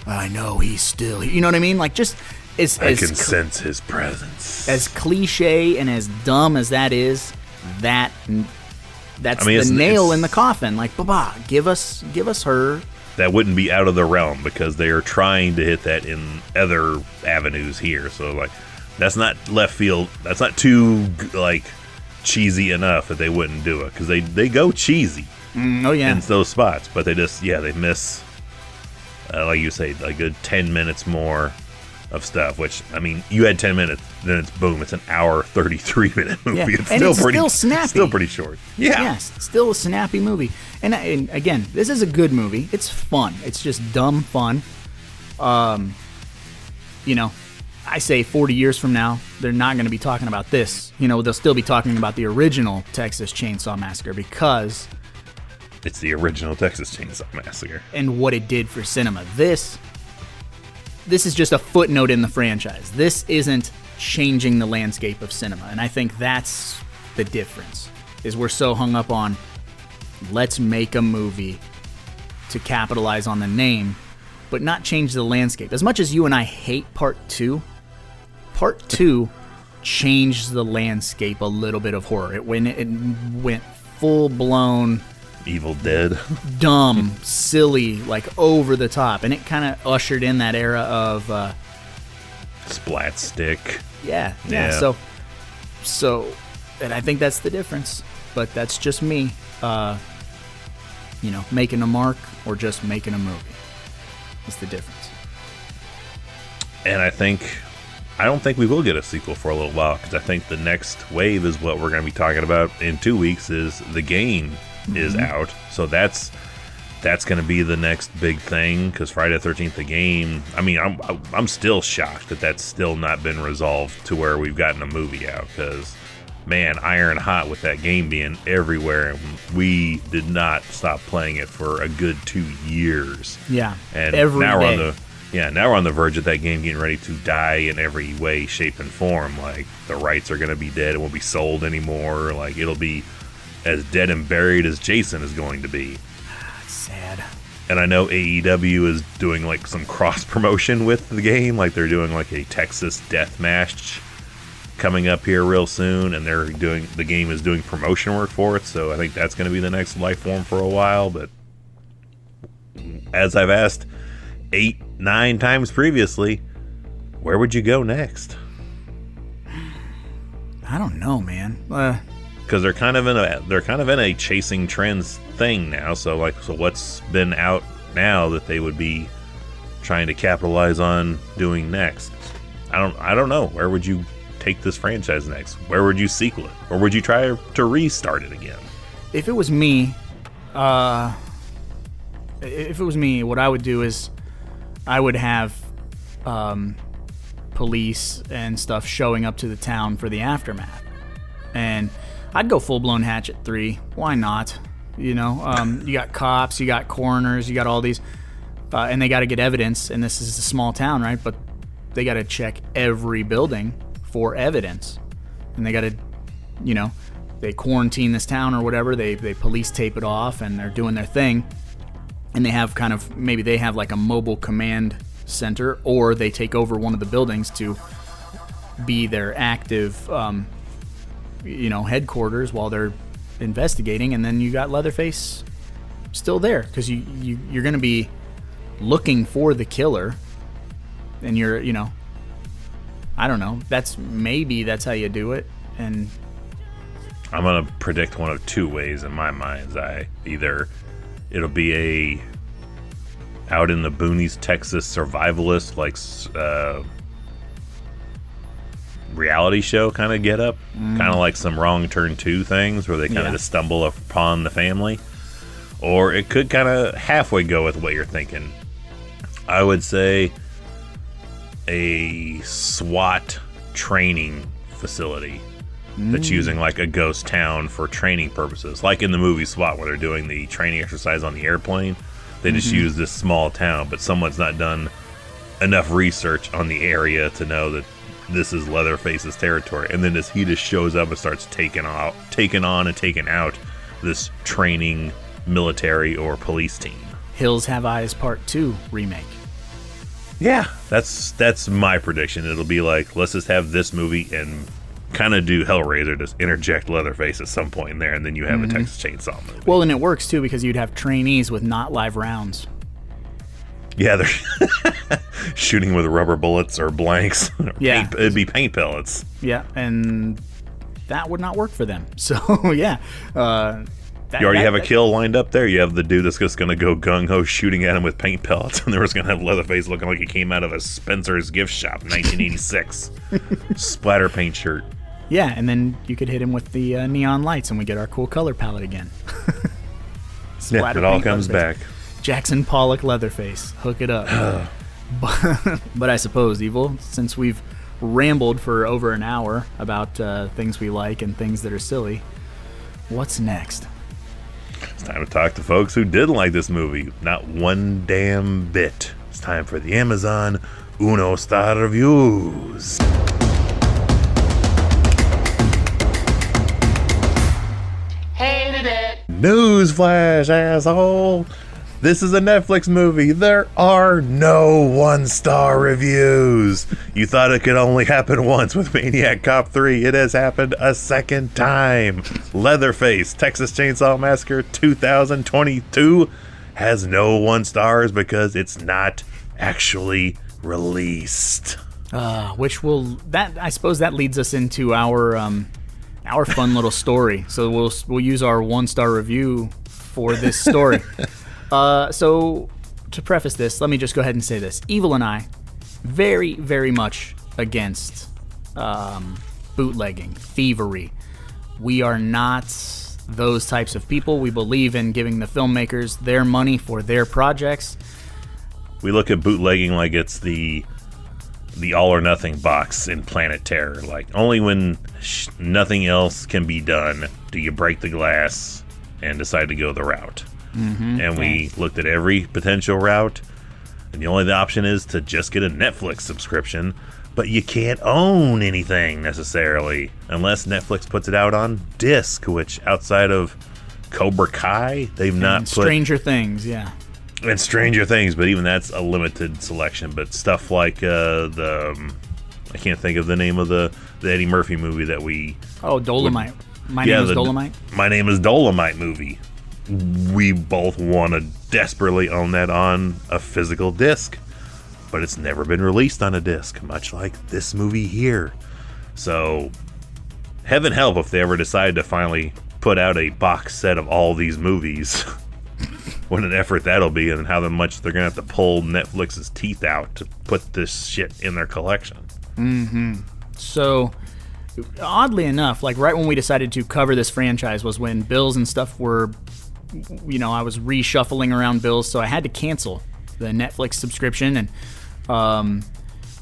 [SPEAKER 4] I know he's still here. You know what I mean? Like, just I
[SPEAKER 2] can sense his presence.
[SPEAKER 4] As cliche and as dumb as that is, that's the nail in the coffin. Like, Baba, give us her.
[SPEAKER 2] That wouldn't be out of the realm because they are trying to hit that in other avenues here. So, like, that's not left field. That's not too, like, cheesy enough that they wouldn't do it, because they go cheesy
[SPEAKER 4] Oh, yeah.
[SPEAKER 2] in those spots, but they just, they miss, like you say, a good 10 minutes more of stuff, which, I mean, you had 10 minutes, then it's boom, it's an hour, 33-minute movie.
[SPEAKER 4] Yeah.
[SPEAKER 2] It's
[SPEAKER 4] And
[SPEAKER 2] still
[SPEAKER 4] it's
[SPEAKER 2] pretty
[SPEAKER 4] still snappy.
[SPEAKER 2] Still pretty short. Yeah.
[SPEAKER 4] Yes, still a snappy movie. And again, this is a good movie. It's fun. It's just dumb fun. I say 40 years from now, they're not going to be talking about this. They'll still be talking about the original Texas Chainsaw Massacre, because
[SPEAKER 2] It's the original Texas Chainsaw Massacre.
[SPEAKER 4] and what it did for cinema. This is just a footnote in the franchise. This isn't changing the landscape of cinema. And I think that's the difference, is we're so hung up on, let's make a movie to capitalize on the name, but not change the landscape. As much as you and I hate Part 2 changed the landscape a little bit of horror. It went full-blown
[SPEAKER 2] Evil Dead.
[SPEAKER 4] dumb, silly, like over the top, and it kind of ushered in that era of
[SPEAKER 2] Splat Stick.
[SPEAKER 4] yeah.
[SPEAKER 2] Yeah.
[SPEAKER 4] So and I think that's the difference, but that's just me making a mark or just making a movie. That's the difference.
[SPEAKER 2] And I don't think we will get a sequel for a little while, because I think the next wave is what we're going to be talking about in 2 weeks. Is the game is out, so that's going to be the next big thing. Because Friday the 13th, the game. I mean, I'm still shocked that that's still not been resolved to where we've gotten a movie out. Because, man, iron hot with that game being everywhere, and we did not stop playing it for a good 2 years.
[SPEAKER 4] Yeah,
[SPEAKER 2] And
[SPEAKER 4] every
[SPEAKER 2] now
[SPEAKER 4] day.
[SPEAKER 2] we're on the verge of that game getting ready to die in every way, shape, and form. Like, the rights are going to be dead. It won't be sold anymore. Like, it'll be as dead and buried as Jason is going to be.
[SPEAKER 4] Sad.
[SPEAKER 2] And I know AEW is doing, like, some cross promotion with the game. Like, they're doing, like, a Texas death match coming up here real soon, and the game is doing promotion work for it. So I think that's going to be the next life form for a while. But as I've asked 8-9 times previously, where would you go next?
[SPEAKER 4] I don't know, man.
[SPEAKER 2] because they're kind of in a chasing trends thing now. So what's been out now that they would be trying to capitalize on doing next? I don't know. Where would you take this franchise next? Where would you sequel it, or would you try to restart it again?
[SPEAKER 4] If it was me, what I would do is I would have police and stuff showing up to the town for the aftermath, and I'd go full-blown Hatchet 3. Why not? You know, you got cops, you got coroners, you got all these, and they got to get evidence, and this is a small town, right? But they got to check every building for evidence, and they got to, you know, they quarantine this town or whatever, they police tape it off, and they're doing their thing, and they have maybe they have like a mobile command center, or they take over one of the buildings to be their active headquarters while they're investigating. And then you got Leatherface still there, because you're going to be looking for the killer, and you're, you know, I don't know, that's how you do it. And
[SPEAKER 2] I'm going to predict one of two ways in my mind's eye. Either it'll be a out in the boonies Texas survivalist, like reality show kind of get up, kind of like some Wrong Turn 2 things where they kind of just stumble upon the family. Or it could kind of halfway go with what you're thinking. I would say a SWAT training facility that's using like a ghost town for training purposes, like in the movie SWAT, where they're doing the training exercise on the airplane. They just use this small town, but someone's not done enough research on the area to know that this is Leatherface's territory, and then he just shows up and starts taking on and taking out this training military or police team.
[SPEAKER 4] Hills Have Eyes Part 2 remake.
[SPEAKER 2] Yeah, that's my prediction. It'll be like, let's just have this movie and kind of do Hellraiser, just interject Leatherface at some point in there, and then you have a Texas Chainsaw movie.
[SPEAKER 4] Well, and it works too, because you'd have trainees with not live rounds.
[SPEAKER 2] Yeah, they're shooting with rubber bullets or blanks.
[SPEAKER 4] Yeah.
[SPEAKER 2] It'd be paint pellets.
[SPEAKER 4] Yeah, and that would not work for them. So, yeah.
[SPEAKER 2] You already have a kill lined up there. You have the dude that's just going to go gung-ho shooting at him with paint pellets, and they're just going to have Leatherface looking like he came out of a Spencer's gift shop in 1986. Splatter paint shirt.
[SPEAKER 4] Yeah, and then you could hit him with the neon lights, and we get our cool color palette again.
[SPEAKER 2] Yeah, it all comes back.
[SPEAKER 4] Jackson Pollock Leatherface. Hook it up. But I suppose, Evil, since we've rambled for over an hour about things we like and things that are silly, what's next?
[SPEAKER 2] It's time to talk to folks who didn't like this movie. Not one damn bit. It's time for the Amazon Uno Star Reviews.
[SPEAKER 5] Hated it.
[SPEAKER 2] Newsflash, asshole. This is a Netflix movie. There are no one-star reviews. You thought it could only happen once with Maniac Cop 3. It has happened a second time. Leatherface, Texas Chainsaw Massacre 2022 has no 1 stars because it's not actually released.
[SPEAKER 4] I suppose that leads us into our fun little story. So we'll use our 1-star review for this story. So to preface this, let me just go ahead and say this. Evil and I, very, very much against bootlegging, thievery. We are not those types of people. We believe in giving the filmmakers their money for their projects.
[SPEAKER 2] We look at bootlegging like it's the all or nothing box in Planet Terror. Like, only when nothing else can be done do you break the glass and decide to go the route. And we looked at every potential route, and the only option is to just get a Netflix subscription, but you can't own anything necessarily unless Netflix puts it out on disc, which outside of Cobra Kai, they've not put...
[SPEAKER 4] Stranger Things, yeah.
[SPEAKER 2] And Stranger Things, but even that's a limited selection. But stuff like I can't think of the name of the Eddie Murphy movie that we...
[SPEAKER 4] Oh, Dolomite. My Name is Dolomite?
[SPEAKER 2] My Name is Dolomite movie. We both want to desperately own that on a physical disc, but it's never been released on a disc, much like this movie here. So heaven help if they ever decide to finally put out a box set of all these movies. What an effort that'll be, and how much they're going to have to pull Netflix's teeth out to put this shit in their collection.
[SPEAKER 4] So, oddly enough, like right when we decided to cover this franchise was when bills and stuff were, I was reshuffling around bills, so I had to cancel the Netflix subscription, and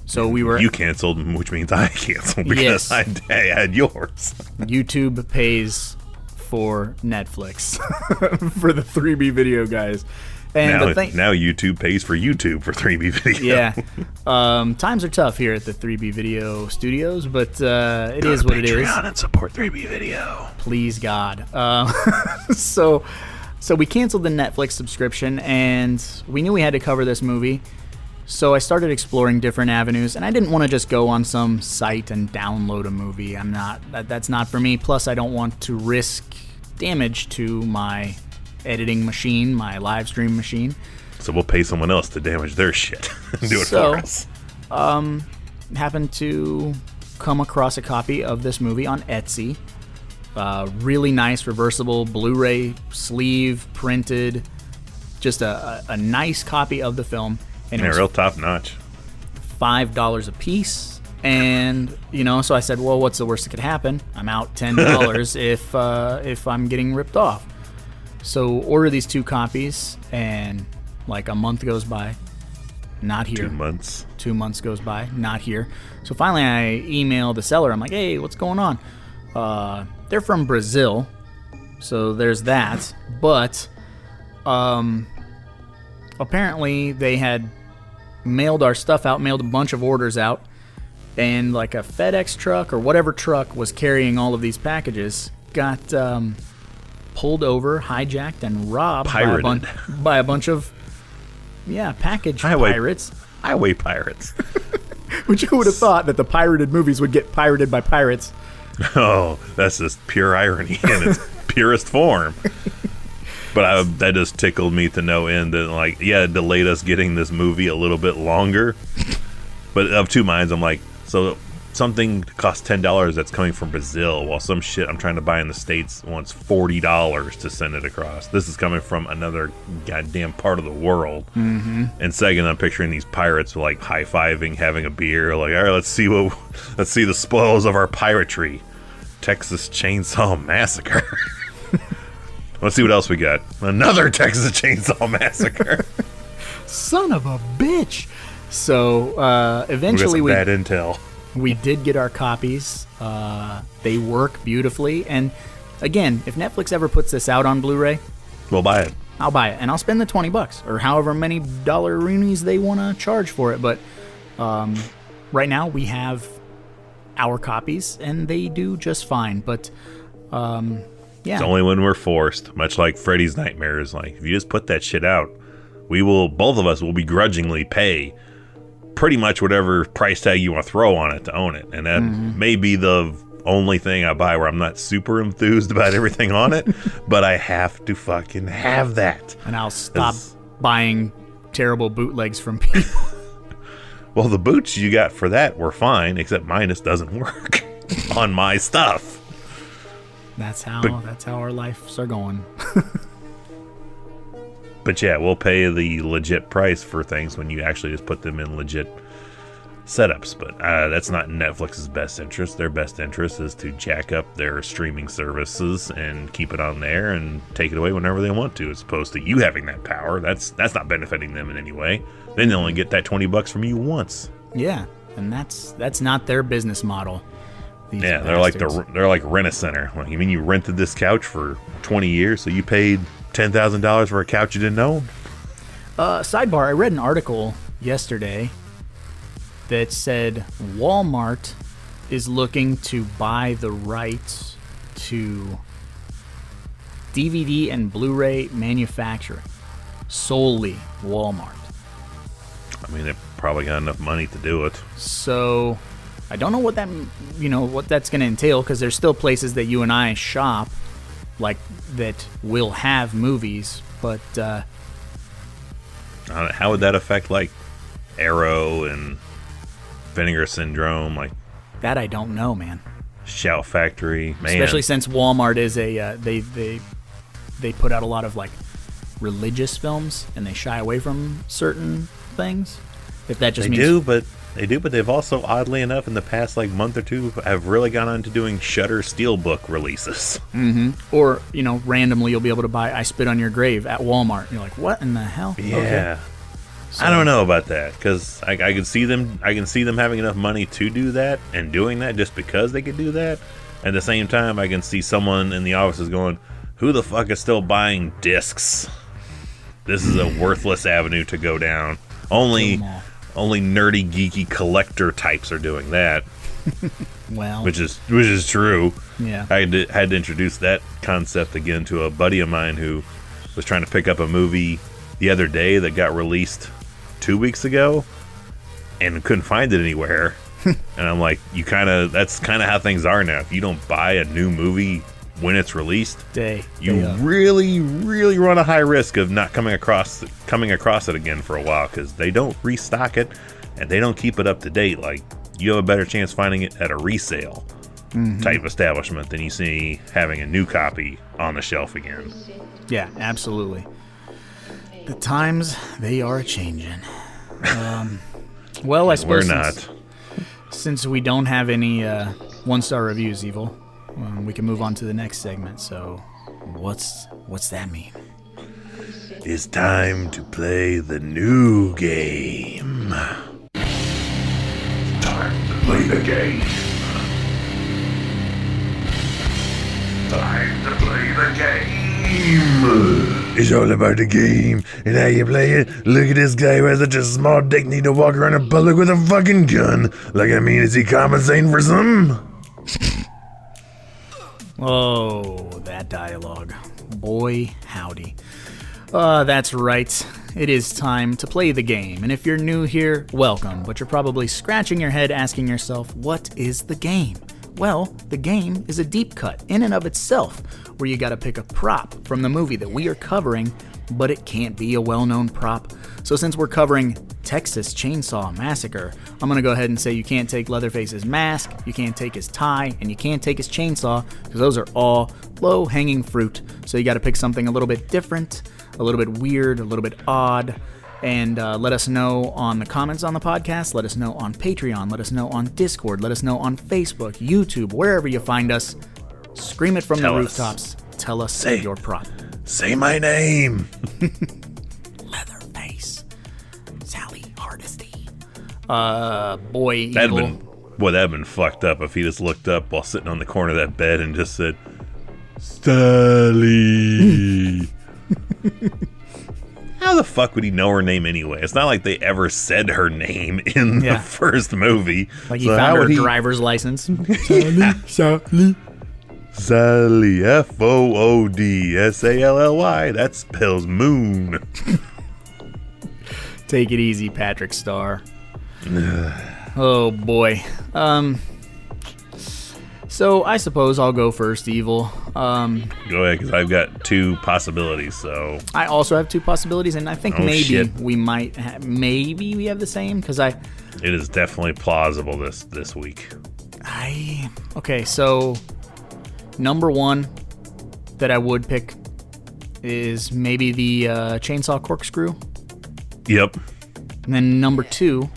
[SPEAKER 4] so we were...
[SPEAKER 2] You canceled, which means I canceled, because
[SPEAKER 4] Yes.
[SPEAKER 2] I had yours.
[SPEAKER 4] YouTube pays for Netflix for the 3B video guys. And
[SPEAKER 2] Now YouTube pays for YouTube for 3B video.
[SPEAKER 4] Yeah. Times are tough here at the 3B Video Studios, but it is what it is.
[SPEAKER 2] Patreon and support 3B Video.
[SPEAKER 4] Please, God. So we canceled the Netflix subscription, and we knew we had to cover this movie. So I started exploring different avenues, and I didn't want to just go on some site and download a movie. That's not for me. Plus, I don't want to risk damage to my editing machine, my live stream machine.
[SPEAKER 2] So we'll pay someone else to damage their shit and do it for us.
[SPEAKER 4] Happened to come across a copy of this movie on Etsy. Really nice reversible Blu-ray sleeve printed. Just a nice copy of the film. And it was
[SPEAKER 2] real top notch.
[SPEAKER 4] $5 a piece. And, so I said, well, what's the worst that could happen? I'm out $10 if I'm getting ripped off. So order these 2 copies, and like a month goes by, not here.
[SPEAKER 2] 2 months.
[SPEAKER 4] 2 months goes by, not here. So finally I email the seller. I'm like, hey, what's going on? They're from Brazil, so there's that. But apparently they had mailed our stuff out, mailed a bunch of orders out, and like a FedEx truck or whatever truck was carrying all of these packages got pulled over, hijacked, and robbed by a bunch of package pirates.
[SPEAKER 2] Highway pirates.
[SPEAKER 4] Which you would have thought that the pirated movies would get pirated by pirates.
[SPEAKER 2] Oh, that's just pure irony in its purest form. But that just tickled me to no end that, it delayed us getting this movie a little bit longer. But of two minds, I'm like, so something costs $10 that's coming from Brazil, while some shit I'm trying to buy in the States wants $40 to send it across. This is coming from another goddamn part of the world. Mm-hmm. And second, I'm picturing these pirates high-fiving, having a beer, all right, let's see the spoils of our piratry. Texas Chainsaw Massacre. Let's see what else we got. Another Texas Chainsaw Massacre.
[SPEAKER 4] Son of a bitch. So eventually
[SPEAKER 2] we got some bad intel.
[SPEAKER 4] We did get our copies. They work beautifully. And again, if Netflix ever puts this out on Blu-ray,
[SPEAKER 2] we'll buy it.
[SPEAKER 4] I'll buy it, and I'll spend the $20 or however many dollaroonies they want to charge for it. But right now we have our copies, and they do just fine. But
[SPEAKER 2] it's only when we're forced, much like Freddy's Nightmares. If you just put that shit out, both of us will begrudgingly pay pretty much whatever price tag you want to throw on it to own it. And that may be the only thing I buy where I'm not super enthused about everything on it, but I have to fucking have that.
[SPEAKER 4] And I'll stop buying terrible bootlegs from people.
[SPEAKER 2] Well, the boots you got for that were fine, except mine just doesn't work on my stuff.
[SPEAKER 4] That's how our lives are going.
[SPEAKER 2] But yeah, we'll pay the legit price for things when you actually just put them in legit setups. But that's not in Netflix's best interest. Their best interest is to jack up their streaming services and keep it on there and take it away whenever they want to, as opposed to you having that power. That's not benefiting them in any way. Then they only get that $20 from you once.
[SPEAKER 4] Yeah, and that's not their business model.
[SPEAKER 2] Yeah, they're like Rent-A-Center. You mean you rented this couch for 20 years, so you paid $10,000 for a couch you didn't own?
[SPEAKER 4] Sidebar, I read an article yesterday that said Walmart is looking to buy the rights to DVD and Blu-ray manufacturing. Solely Walmart.
[SPEAKER 2] I mean, they've probably got enough money to do it.
[SPEAKER 4] So I don't know what that's going to entail, because there's still places that you and I shop that will have movies, but
[SPEAKER 2] how would that affect Arrow and Vinegar Syndrome?
[SPEAKER 4] That I don't know, man.
[SPEAKER 2] Shout Factory, man.
[SPEAKER 4] Especially since Walmart is a they put out a lot of like religious films, and they shy away from certain things. If that just
[SPEAKER 2] They
[SPEAKER 4] means
[SPEAKER 2] do, but they've also, oddly enough, in the past like month or two, have really gone on to doing Shudder Steelbook releases.
[SPEAKER 4] or randomly you'll be able to buy I Spit on Your Grave at Walmart. You're like, what in the hell?
[SPEAKER 2] Yeah.
[SPEAKER 4] Okay.
[SPEAKER 2] I don't know about that, because I can see them having enough money to do that and doing that just because they could do that. At the same time, I can see someone in the office is going, who the fuck is still buying discs? This is a worthless avenue to go down. Only nerdy, geeky collector types are doing that.
[SPEAKER 4] Well,
[SPEAKER 2] which is true.
[SPEAKER 4] Yeah.
[SPEAKER 2] I had to introduce that concept again to a buddy of mine who was trying to pick up a movie the other day that got released 2 weeks ago and couldn't find it anywhere. And I'm like, that's kind of how things are now. If you don't buy a new movie when it's released, you really, really run a high risk of not coming across it again for a while, because they don't restock it and they don't keep it up to date. Like, you have a better chance finding it at a resale type establishment than you see having a new copy on the shelf again.
[SPEAKER 4] Yeah, absolutely. The times, they are changing. Well, I suppose
[SPEAKER 2] we're not.
[SPEAKER 4] Since we don't have any one-star reviews, Evil, we can move on to the next segment. So, what's that mean?
[SPEAKER 2] It's time to play the new game. Time to play the game. Time to play the game. It's all about the game and how you play it. Look at this guy who has such a small dick, need to walk around in public with a fucking gun. Like, I mean, is he compensating for something?
[SPEAKER 4] Oh, that dialogue. Boy, howdy. That's right. It is time to play the game. And if you're new here, welcome. But you're probably scratching your head asking yourself, what is the game? Well, the game is a deep cut in and of itself, where you gotta pick a prop from the movie that we are covering, but it can't be a well-known prop. So since we're covering Texas Chainsaw Massacre, I'm gonna go ahead and say you can't take Leatherface's mask, you can't take his tie, and you can't take his chainsaw, because those are all low-hanging fruit. So you gotta pick something a little bit different, a little bit weird, a little bit odd, and let us know on the comments on the podcast, let us know on Patreon, let us know on Discord, let us know on Facebook, YouTube, wherever you find us. Scream it from the rooftops. Tell us your prop.
[SPEAKER 2] Say my name.
[SPEAKER 4] Leatherface. Sally Hardesty. Boy,
[SPEAKER 2] That'd
[SPEAKER 4] Evil.
[SPEAKER 2] have been fucked up if he just looked up while sitting on the corner of that bed and just said, Sally. How the fuck would he know her name anyway? It's not like they ever said her name in the first movie.
[SPEAKER 4] Like he found her driver's license.
[SPEAKER 2] Sally. Sally, Foodsally. That spells moon.
[SPEAKER 4] Take it easy, Patrick Starr. Oh boy. So I suppose I'll go first, Evil.
[SPEAKER 2] Go ahead, because I've got two possibilities. So
[SPEAKER 4] I also have two possibilities, and I think
[SPEAKER 2] shit.
[SPEAKER 4] we might maybe we have the same, because
[SPEAKER 2] it is definitely plausible this week.
[SPEAKER 4] Okay, so number one that I would pick is maybe the chainsaw corkscrew.
[SPEAKER 2] Yep.
[SPEAKER 4] And then number two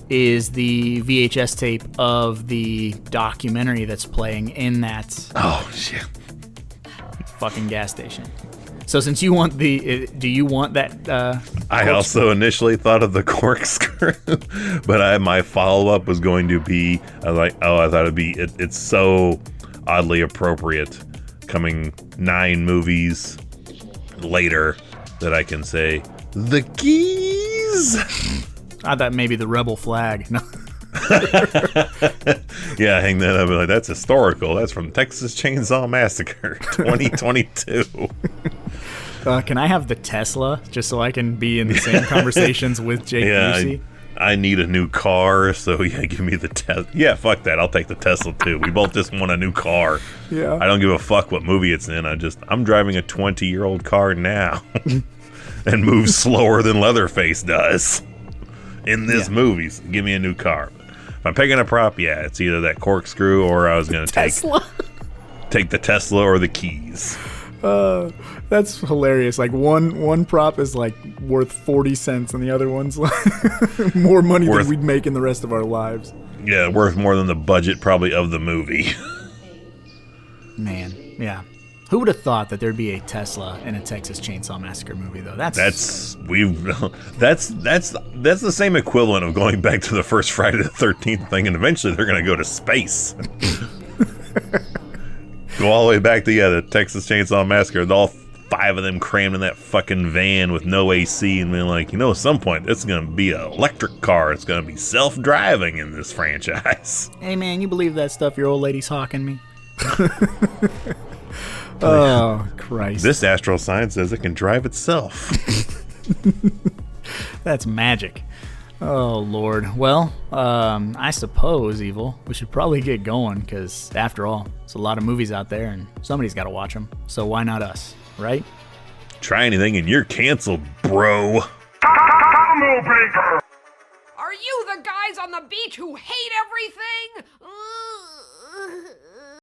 [SPEAKER 4] is the VHS tape of the documentary that's playing in that
[SPEAKER 2] shit,
[SPEAKER 4] fucking gas station. So since you want do you want that?
[SPEAKER 2] I also initially thought of the corkscrew, but my follow-up was going to be, I thought it'd be, it's so oddly appropriate coming 9 movies later that I can say, the keys.
[SPEAKER 4] I thought maybe the rebel flag. No.
[SPEAKER 2] Yeah, hang that up. Like, that's historical. That's from Texas Chainsaw Massacre 2022.
[SPEAKER 4] Can I have the Tesla just so I can be in the same conversations with Jake Busey?
[SPEAKER 2] I need a new car, so give me the Tesla. Yeah, fuck that. I'll take the Tesla too. We both just want a new car.
[SPEAKER 4] Yeah.
[SPEAKER 2] I don't give a fuck what movie it's in. I'm driving a 20-year-old car now and move slower than Leatherface does in this movie. So give me a new car. If I'm picking a prop, yeah, it's either that corkscrew or I was going to take the Tesla or the keys.
[SPEAKER 4] That's hilarious. Like one prop is like worth 40 cents and the other one's like more money than we'd make in the rest of our lives.
[SPEAKER 2] Yeah, worth more than the budget probably of the movie.
[SPEAKER 4] Man, yeah. Who would have thought that there'd be a Tesla in a Texas Chainsaw Massacre movie though? That's the same equivalent of going back to the first Friday the 13th thing, and eventually they're going to go to space. Go all the way back to the Texas Chainsaw Massacre with all 5 of them crammed in that fucking van with no AC, and being like, at some point it's going to be an electric car. It's going to be self-driving in this franchise. Hey man, you believe that stuff your old lady's hawking me? Oh, Christ.
[SPEAKER 2] This astral sign says it can drive itself.
[SPEAKER 4] That's magic. Oh, Lord. Well, I suppose, Evil, we should probably get going, because after all, there's a lot of movies out there, and somebody's got to watch them. So why not us, right?
[SPEAKER 2] Try anything and you're canceled, bro.
[SPEAKER 5] Are you the guys on the beach who hate everything?